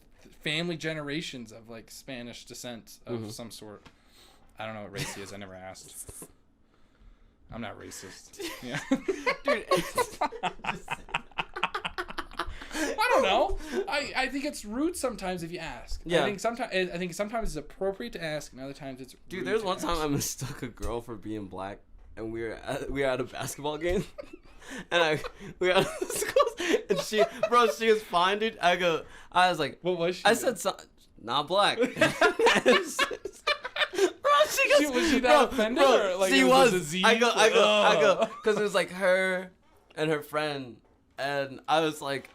family generations of Spanish descent of some sort. I don't know what race he is. I never asked. I'm not racist. Yeah, dude. I don't know. I think it's rude sometimes if you ask. Yeah. I think sometimes it's appropriate to ask, and other times it's rude. Dude, there's one time I mistook a girl for being black, and we were at a basketball game, and we were at school, and she was fine, dude. I was like, what was she? I said not black. Bro, she goes, was she that offended? Or, she was. I go, because it was her and her friend, and I was like,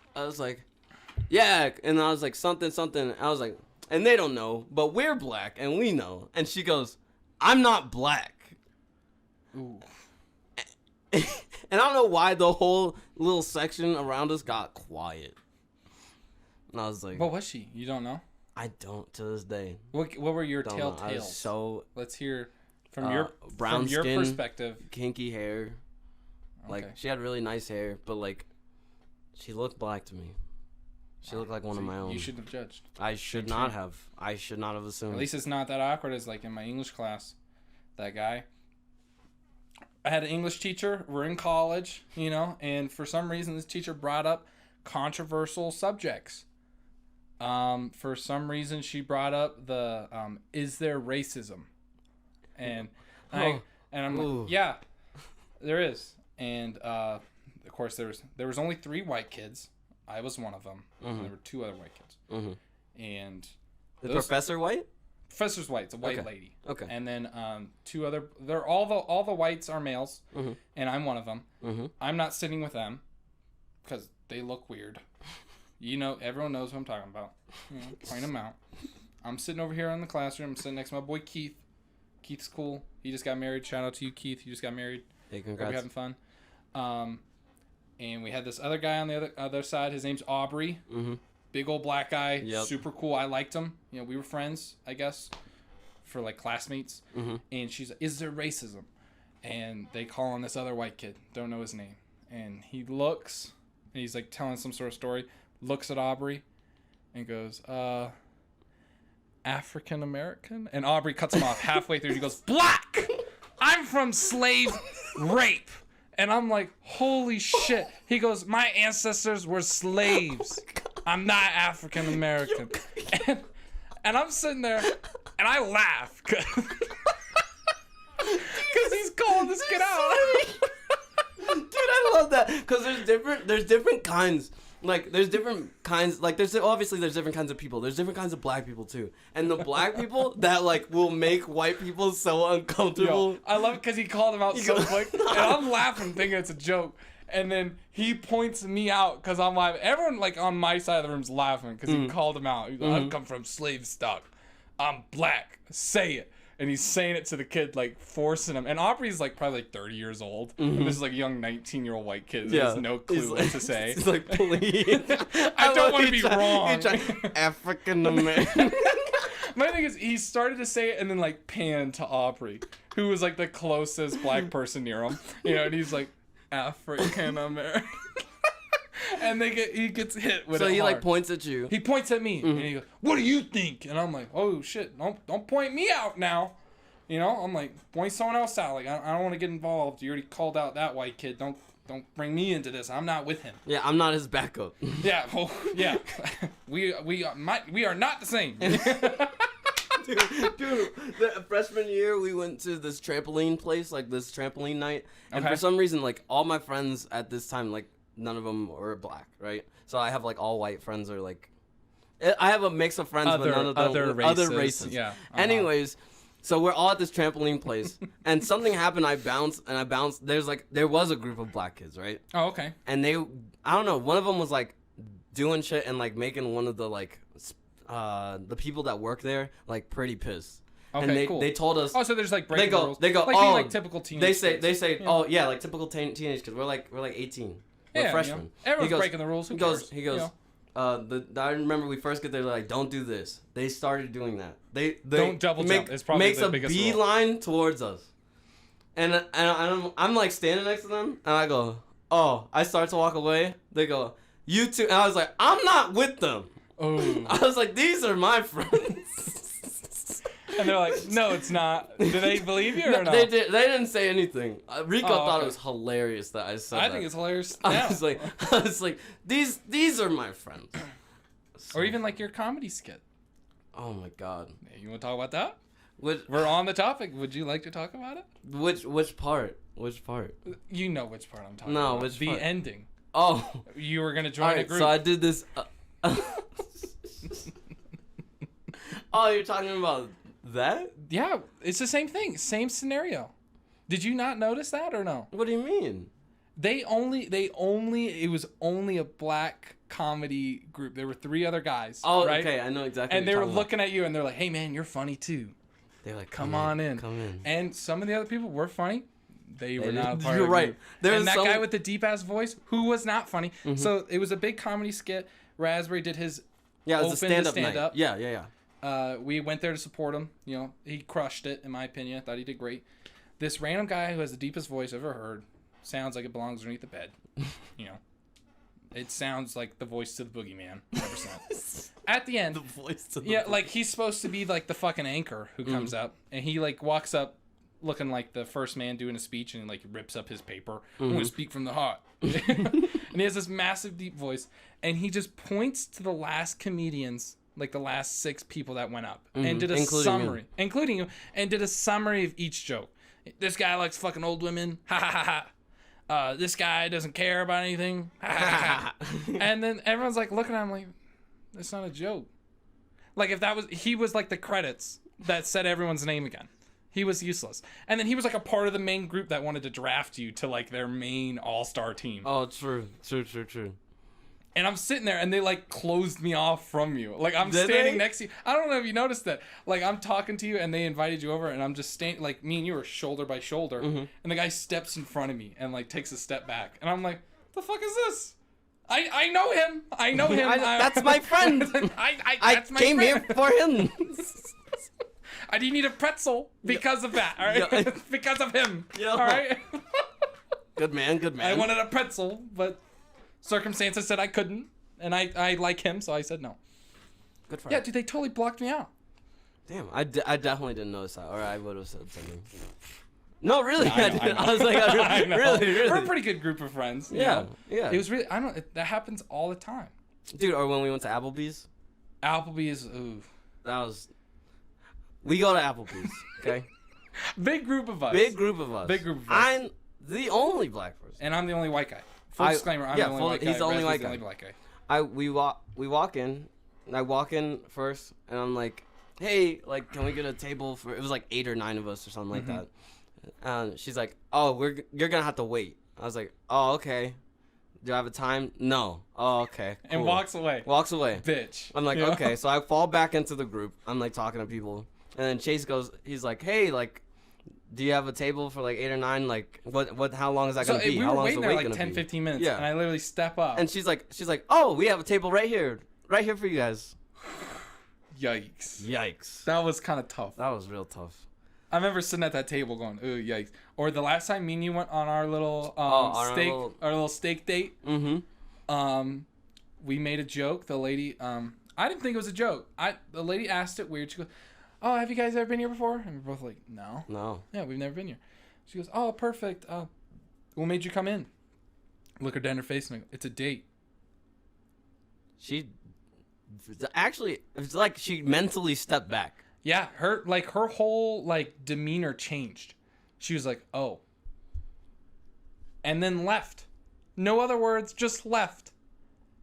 yeah, and I was like, something. I was like, and they don't know, but we're black, and we know. And she goes, I'm not black. Ooh. And I don't know why the whole little section around us got quiet. And I was like, what was she? You don't know? I don't to this day. What were your Don't know. I was telltales? so Let's hear from your brown from your skin, perspective. kinky hair. Like Okay. she had really nice hair, but like she looked black to me. She looked like one of my own. You shouldn't have judged. I should not have. I should not have assumed. At least it's not that awkward as like in my English class. That guy. I had an English teacher. We're in college, you know, and for some reason this teacher brought up controversial subjects. For some reason she brought up the is there racism? And I'm Ooh. like, yeah, there is. And of course there was only 3 white kids. I was one of them. Mm-hmm. There were 2 other white kids. Mm-hmm. And The professor white? Professor's white. It's a white Okay. lady. Okay. And then 2 other. They're all the whites are males, Mm-hmm. and I'm one of them. Mm-hmm. I'm not sitting with them because they look weird. You know, everyone knows who I'm talking about. You know, point them out. I'm sitting over here in the classroom. I'm sitting next to my boy Keith. Keith's cool. He just got married. Shout out to you, Keith. You just got married. Hey, Hope you're congrats. having fun. And we had this other guy on the other side. His name's Aubrey. Mm-hmm. Big old black guy. Yep. Super cool. I liked him. You know, we were friends, I guess, for like classmates. Mm-hmm. And she's like, is there racism? And they call on this other white kid. Don't know his name. And he looks, and he's like telling some sort of story. Looks at Aubrey and goes, African American? And Aubrey cuts him off halfway through. He goes, black! I'm from slave rape. And I'm like, holy shit. He goes, my ancestors were slaves. I'm not African American. And I'm sitting there, and I laugh. Because he's calling this kid out. Dude, I love that. Because there's different kinds. Like, there's different kinds. Like, obviously there's different kinds of people. There's different kinds of black people, too. And the black people that, like, will make white people so uncomfortable. Yo, I love it because he called him out so goes, quick. And I'm laughing, thinking it's a joke. And then he points me out because I'm laughing. Everyone, like, on my side of the room's laughing because he called him out. He's like, I come from slave stock. I'm black. Say it. And he's saying it to the kid, like, forcing him. And Aubrey's, like, probably, like, 30 years old. And this is, like, a young 19-year-old white kid that has no clue what to say. He's like, please. I don't want to be wrong. African American. My thing is, he started to say it and then, like, panned to Aubrey, who was, like, the closest black person near him. You know, and he's like, African American. And he gets hit with it So he, hard. like, points at you. He points at me and he goes, what do you think? And I'm like, oh shit, don't point me out now. You know, I'm like, point someone else out. Like, I don't want to get involved. You already called out that white kid. Don't bring me into this. I'm not with him. Yeah, I'm not his backup. Yeah, well, yeah. we are not the same. Dude, the freshman year we went to this trampoline place, like this trampoline night, and Okay. for some reason, like all my friends at this time, like none of them were black, right? So I have like all white friends, or like I have a mix of friends, but none of them other races. Yeah. Anyways, so we're all at this trampoline place, and something happened. I bounced. There was a group of black kids, right? Oh, okay. And I don't know, one of them was like doing shit and like making one of the like the people that work there like pretty pissed. Okay, and cool. they told us. Oh, so there's like breaking the rules. They go. Like Oh, being like typical teenage. They say. Yeah. Oh yeah, like typical teenage kids. We're like 18. We're Yeah, freshmen. you know, everyone's He goes- breaking the rules. Who He goes. cares? He goes. You know? I remember we first get there. They're like, don't do this. They started doing that. They Don't double jump. It's probably makes the a biggest rule. beeline towards us, and I'm like standing next to them, and I go, oh. I start to walk away. They go, you too. And I was like, I'm not with them. Oh. I was like, these are my friends. And they're like, no, it's not. Do they believe you or no? They didn't say anything. Rico thought okay. it was hilarious that I said I that. think it's hilarious. I now. was like, these are my friends. Or even like your comedy skit. Oh my god. Hey, you want to talk about that? Which We're on the topic. Would you like to talk about it? which part? Which part? You know which part I'm talking No, about. which the part? ending. Oh. You were gonna join All a right. group. So I did this. Oh, you're talking about that? Yeah, it's the same thing. Same scenario. Did you not notice that or no? What do you mean? It was only a black comedy group. There were 3 other guys. Oh, right? okay. I know exactly. And what they you're were talking looking at you and they're like, hey man, you're funny too. They're like, Come on in. Come in. And some of the other people were funny. They were not a part You're of the right. group. There's And that some- guy with the deep ass voice who was not funny. So it was a big comedy skit. Rasberry did his Yeah, it was a opened the stand-up night. Yeah. We went there to support him. You know, he crushed it, in my opinion. I thought he did great. This random guy who has the deepest voice I've ever heard sounds like it belongs underneath the bed. You know, it sounds like the voice to the boogeyman. 100%. At the end, The voice to the like he's supposed to be like the fucking anchor who comes up, and he like walks up looking like the first man doing a speech, and like rips up his paper. I'm gonna speak from the heart. And he has this massive deep voice, and he just points to the last comedians, like the last 6 people that went up, and did a summary, including you, and did a summary of each joke. This guy likes fucking old women. Ha ha ha ha. This guy doesn't care about anything. Ha ha ha. And then everyone's like looking at him like, that's not a joke. Like if that was, he was like the credits that said everyone's name again. He was useless. And then he was like a part of the main group that wanted to draft you to like their main all-star team. Oh, true. And I'm sitting there and they like closed me off from you. Like I'm Did standing they? next to you. I don't know if you noticed that. Like I'm talking to you and they invited you over and I'm just standing, like me and you were shoulder by shoulder. And the guy steps in front of me and like takes a step back. And I'm like, the fuck is this? I know him. I know him. That's my friend. I came here for him. I didn't need a pretzel because of that, all right? Yeah. Because of him, Yeah. all right? Good man. I wanted a pretzel, but circumstances said I couldn't, and I like him, so I said no. Good for Yeah, him. dude, they totally blocked me out. Damn, I definitely didn't notice that, or I would have said something. No, really, I know, didn't. I know. I was like, I know. really. We're a pretty good group of friends. you Yeah, know? yeah. It was really, that happens all the time. Dude, or when we went to Applebee's, Applebee's, ooh. that was. We go to Applebee's, okay? Big group of us. Big group of us. I'm the only black person. And I'm the only white guy. Full disclaimer, I'm the only white guy. He's the only white guy. The only black guy. We walk in, and I walk in first, and I'm like, hey, like, can we get a table for? It was like 8 or 9 of us or something like that. And she's like, oh, you're gonna have to wait. I was like, oh, okay. Do I have a time? No. Oh, okay. Cool. And walks away. Walks away. Bitch. I'm like, You know? okay. So I fall back into the group. I'm like talking to people, and then Chase goes, he's like, hey, like, do you have a table for like 8 or 9? Like, what? How long is that gonna be? We How were long is waiting the there wait like gonna 10, be? 15 minutes, Yeah. and I literally step up. And she's like, oh, we have a table right here for you guys. Yikes. Yikes. That was kind of tough. That was real tough. I remember sitting at that table going, ooh, yikes. Or the last time me and you went on our little our little steak date. We made a joke. The lady, I didn't think it was a joke. The lady asked it weird. She goes, oh, have you guys ever been here before? And we're both like, no. No. Yeah, we've never been here. She goes, oh, perfect. What made you come in? Look her down in her face and I go, it's a date. She actually, it's like she mentally stepped back. Yeah, her whole like demeanor changed. She was like, "Oh." And then left. No other words, just left.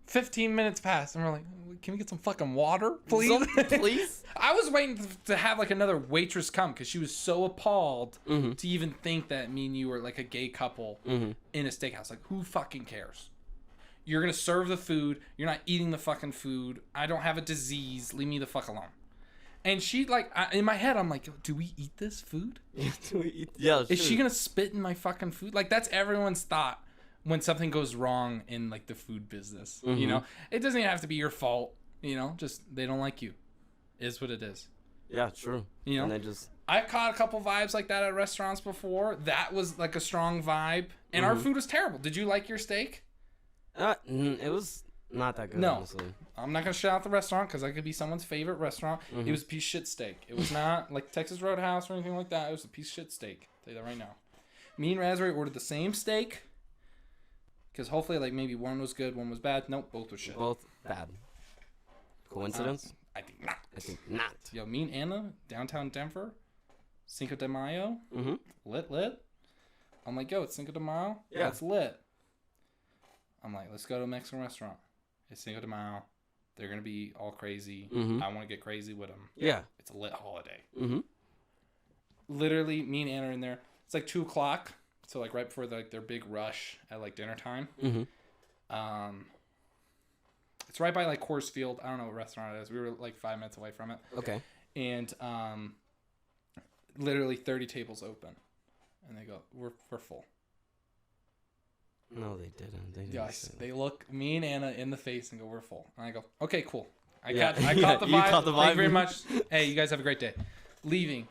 15 minutes passed and we're like, "Can we get some fucking water, please?" Please? I was waiting to have like another waitress come cuz she was so appalled to even think that me and you were like a gay couple in a steakhouse. Like, who fucking cares? You're going to serve the food. You're not eating the fucking food. I don't have a disease. Leave me the fuck alone. And she, like, in my head, I'm like, do we eat this food? Yeah, Is she going to spit in my fucking food? Like, that's everyone's thought when something goes wrong in, like, the food business. You know? It doesn't even have to be your fault. You know? Just, they don't like you. Is what it is. Yeah, true. You know? And they just... I've caught a couple vibes like that at restaurants before. That was, like, a strong vibe. And our food was terrible. Did you like your steak? It was not that good, No. honestly. I'm not going to shout out the restaurant because that could be someone's favorite restaurant. It was a piece of shit steak. It was not like Texas Roadhouse or anything like that. It was a piece of shit steak. I'll tell you that right now. Me and Raspberry ordered the same steak because hopefully like maybe one was good, one was bad. Nope, both were shit. Both bad. Coincidence? I think not. I think not. Yo, me and Anna, downtown Denver, Cinco de Mayo, lit. I'm like, yo, it's Cinco de Mayo. Yeah. It's lit. I'm like, let's go to a Mexican restaurant. It's Cinco de Mayo. They're going to be all crazy. I want to get crazy with them. Yeah. It's a lit holiday. Literally, me and Anna are in there. It's like 2 o'clock. So, like, right before their big rush at, like, dinner time. It's right by, like, Coors Field. I don't know what restaurant it is. We were, like, 5 minutes away from it. Okay. And literally 30 tables open. And they go, we're full. No, they didn't. Yes, they look me and Anna in the face and go, we're full. And I go, okay, cool. I Yeah. caught the You vibe. caught the Thank you vibe. very much. Hey, you guys have a great day. Leaving.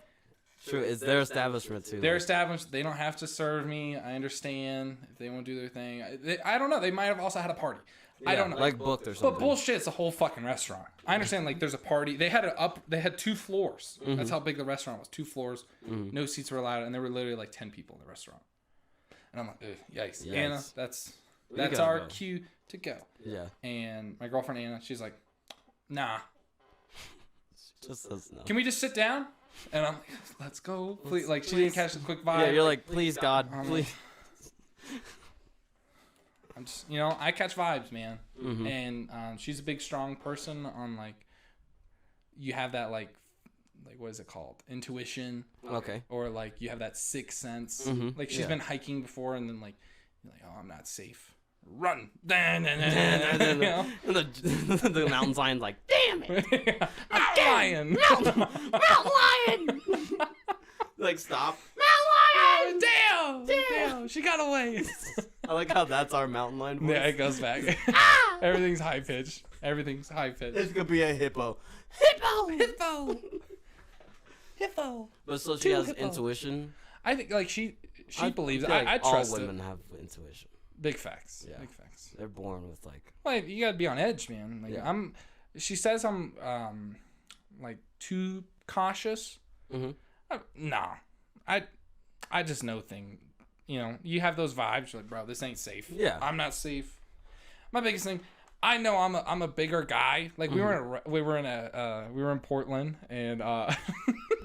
True, it's their establishment too. They're established. They don't have to serve me. I understand if they want to do their thing. I don't know. They might have also had a party. I don't know. Like booked or something. But bullshit, it's a whole fucking restaurant. I understand, like, there's a party. They had 2 floors. Mm-hmm. That's how big the restaurant was. 2 floors. No seats were allowed, and there were literally like 10 people in the restaurant. And I'm like, ugh, yikes. Anna, that's gotta our go. cue to go. Yeah. And my girlfriend Anna, she's like, nah. Just says no. Can we just sit down? And I'm like, let's go. Please. Like, she didn't catch the quick vibe. Yeah, you're like, please God, I'm please. I'm just, I catch vibes, man. Mm-hmm. And she's a big, strong person on, like, you have that, like, what is it called? Intuition. Okay. Or, like, you have that sixth sense. Mm-hmm. Like, she's been hiking before, and then, like, you're like, oh, I'm not safe. Run. And the mountain lion's like, damn it. Mountain lion. Mountain lion. Like, stop. Mountain lion. Damn. She got away. I like how that's our mountain lion voice. Yeah, it goes back. Everything's high pitched. Everything's high pitched. It's gonna be a hippo. Hippo. But so she has intuition. I think, like, she believes. feel like I trust all it. women have intuition. Big facts. Yeah. Big facts. They're born with like. Like, you gotta be on edge, man. Like, Yeah. She says I'm like too cautious. Mm-hmm. Nah, I just know things. You have those vibes. You're like, bro, this ain't safe. Yeah. I'm not safe. My biggest thing, I know I'm a bigger guy. Like, we were in Portland, and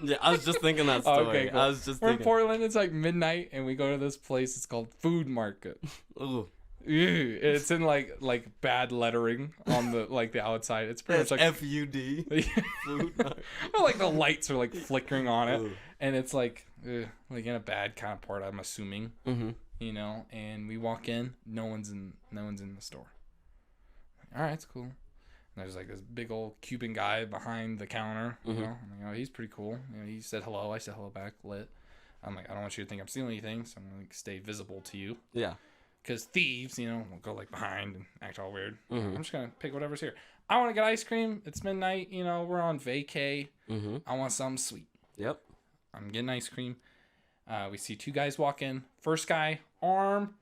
Yeah, I was just thinking that story. okay, cool. I was just we're in thinking. Portland. It's like midnight, and we go to this place. It's called Food Market. Ooh. Ew, it's in like bad lettering on the the outside. It's pretty much like FUD. Food. well, like the lights are like flickering on it, Ooh. and it's like in a bad kind of part. I'm assuming, Mm-hmm. And we walk in, no one's in the store. All right, it's cool. And there's like this big old Cuban guy behind the counter. Mm-hmm. I'm like, oh, he's pretty cool. He said hello. I said hello back. Lit. I'm like, I don't want you to think I'm stealing anything, so I'm gonna stay visible to you. Yeah. Because thieves, will go like behind and act all weird. Mm-hmm. I'm just gonna pick whatever's here. I want to get ice cream. It's midnight. We're on vacay. Mm-hmm. I want something sweet. Yep. I'm getting ice cream. We see 2 guys walk in. First guy, arm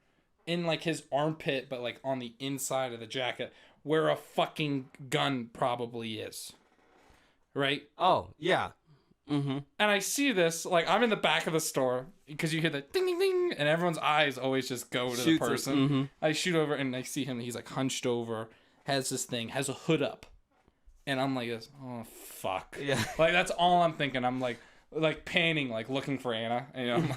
in like his armpit, but like on the inside of the jacket, where a fucking gun probably is. Right? Oh yeah. Mm-hmm. And I see this, like, I'm in the back of the store because you hear the ding ding ding, and everyone's eyes always just go to the Shoots it, person. mm-hmm. I shoot over and I see him. He's like hunched over, has this thing, has a hood up, and I'm like, oh fuck. Yeah. Like, that's all I'm thinking. I'm like panning, like looking for Anna, and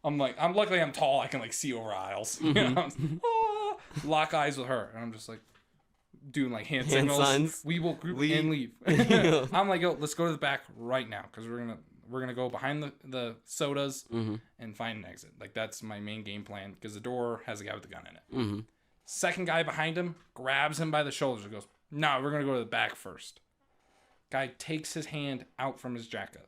I'm luckily I'm tall. I can like see over aisles. Mm-hmm. Lock eyes with her, and I'm just like doing like hand Hand signals. signs. We will group Leave. and leave. I'm like, yo, let's go to the back right now because we're gonna go behind the sodas Mm-hmm. and find an exit. Like, that's my main game plan because the door has a guy with a gun in it. Mm-hmm. Second guy behind him grabs him by the shoulders and goes, "No, we're gonna go to the back first." Guy takes his hand out from his jacket.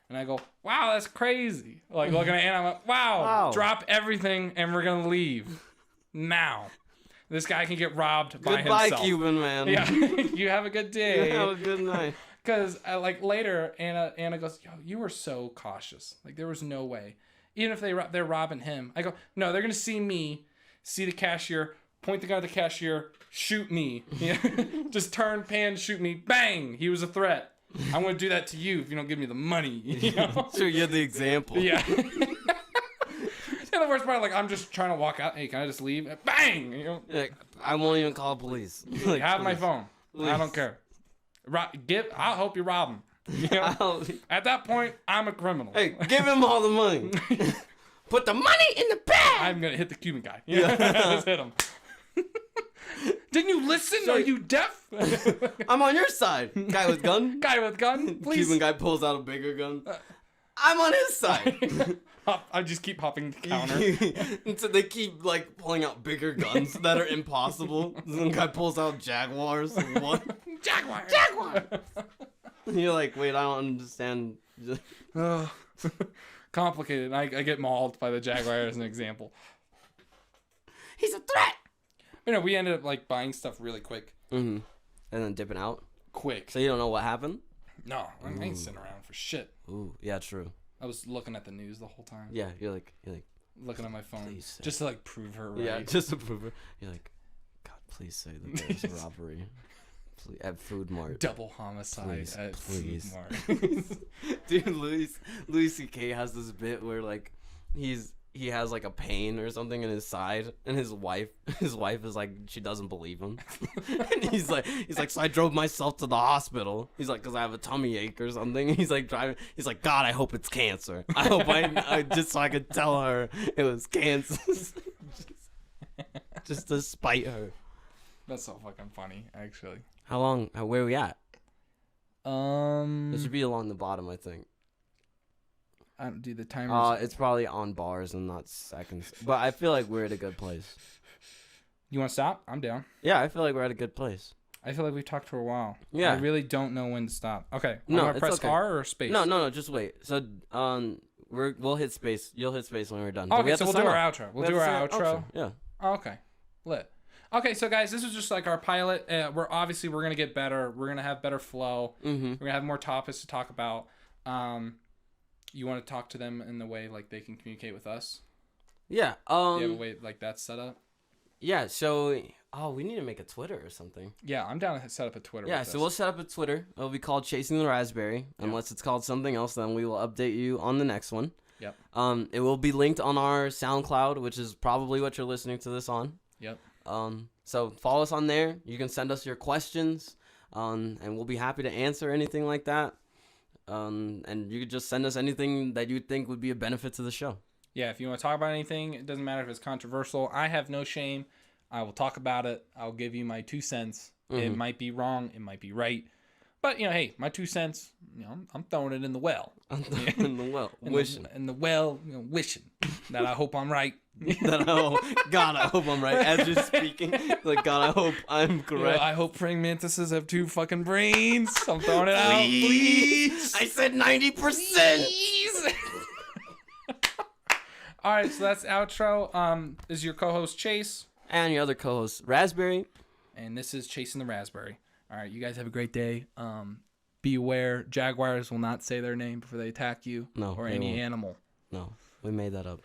And I go, wow, that's crazy. Like, looking at Anna, I'm like, wow, drop everything and we're going to leave now. This guy can get robbed by Goodbye, himself. Cuban man. Yeah, you have a good day. Have a good night. Because, like, later, Anna goes, yo, you were so cautious. Like, there was no way. Even if they're robbing him. I go, no, they're going to see me, see the cashier, point the guy at the cashier, shoot me. Just turn, pan, shoot me. Bang! He was a threat. I'm going to do that to you if you don't give me the money. Sure, you're the example. Yeah. And the worst part, like, I'm just trying to walk out. Hey, can I just leave? Bang! Like, I won't even call police. Like, Have my please. phone. Please. I don't care. I'll help you rob him. At that point, I'm a criminal. Hey, give him all the money. Put the money in the bag. I'm going to hit the Cuban guy. Just hit him. Didn't you listen? Are you deaf? I'm on your side. Guy with gun. Guy with gun, please. Cuban guy pulls out a bigger gun. I'm on his side. I just keep hopping the counter. And so they keep like pulling out bigger guns that are impossible. Some guy pulls out Jaguars. What? Jaguar. And you're like, wait, I don't understand. Complicated. I get mauled by the Jaguar as an example. He's a threat. We ended up like buying stuff really quick. Mm-hmm. And then dipping out. quick. So you don't know what happened? No, I ain't sitting around for shit. Ooh, yeah, true. I was looking at the news the whole time. Yeah, you're like Looking at my phone. Please say. Just to like prove her right. Yeah, just to prove it. You're like, God, please say that there's a robbery. Please, at Food Mart. Double homicide at Food Mart. Dude, Louis C.K. has this bit where like he has like a pain or something in his side, and his wife is like, she doesn't believe him. And he's like, so I drove myself to the hospital. He's like, because I have a tummy ache or something. He's like driving. He's like, God, I hope it's cancer. I hope I just so I could tell her it was cancer. just to spite her. That's so fucking funny, actually. How long? Where are we at? It It should be along the bottom, I think. I don't do the timers. It's probably on bars and not seconds. But I feel like we're at a good place. You want to stop? I'm down. Yeah, I feel like we're at a good place. I feel like we've talked for a while. Yeah. I really don't know when to stop. Okay. No, I'm gonna it's press okay. R or space? No, just wait. So, we'll hit space. You'll hit space when we're done. Okay, so we'll do our outro. We'll do our outro. Yeah. Oh, okay. Lit. Okay, so guys, this is just like our pilot. We're gonna get better. We're gonna have better flow. Mm-hmm. We're gonna have more topics to talk about. You want to talk to them in the way like they can communicate with us? Yeah. Do you have a way like that's set up? Yeah. So, we need to make a Twitter or something. Yeah, I'm down to set up a Twitter. Yeah. with So us. we'll set up a Twitter. It'll be called Chasing the Raspberry. Yeah. Unless it's called something else, then we will update you on the next one. Yep. It will be linked on our SoundCloud, which is probably what you're listening to this on. Yep. So follow us on there. You can send us your questions, and we'll be happy to answer anything like that. And you could just send us anything that you think would be a benefit to the show. Yeah, if you want to talk about anything, it doesn't matter if it's controversial. I have no shame. I will talk about it. I'll give you my 2 cents. Mm-hmm. It might be wrong. It might be right. But, hey, my 2 cents, I'm throwing it in the well. In the well, wishing. In the well, wishing that I hope I'm right. God, I hope I'm right. As you're speaking, like, God, I hope I'm correct. I hope praying mantises have 2 fucking brains. I'm throwing it out. Please. I said 90%. Please. All right, so that's outro. This is your co-host, Chase. And your other co-host, Rasberry. And this is Chasing the Raspberry. All right, you guys have a great day. Be aware, jaguars will not say their name before they attack you. No, or they any won't. animal. No, we made that up.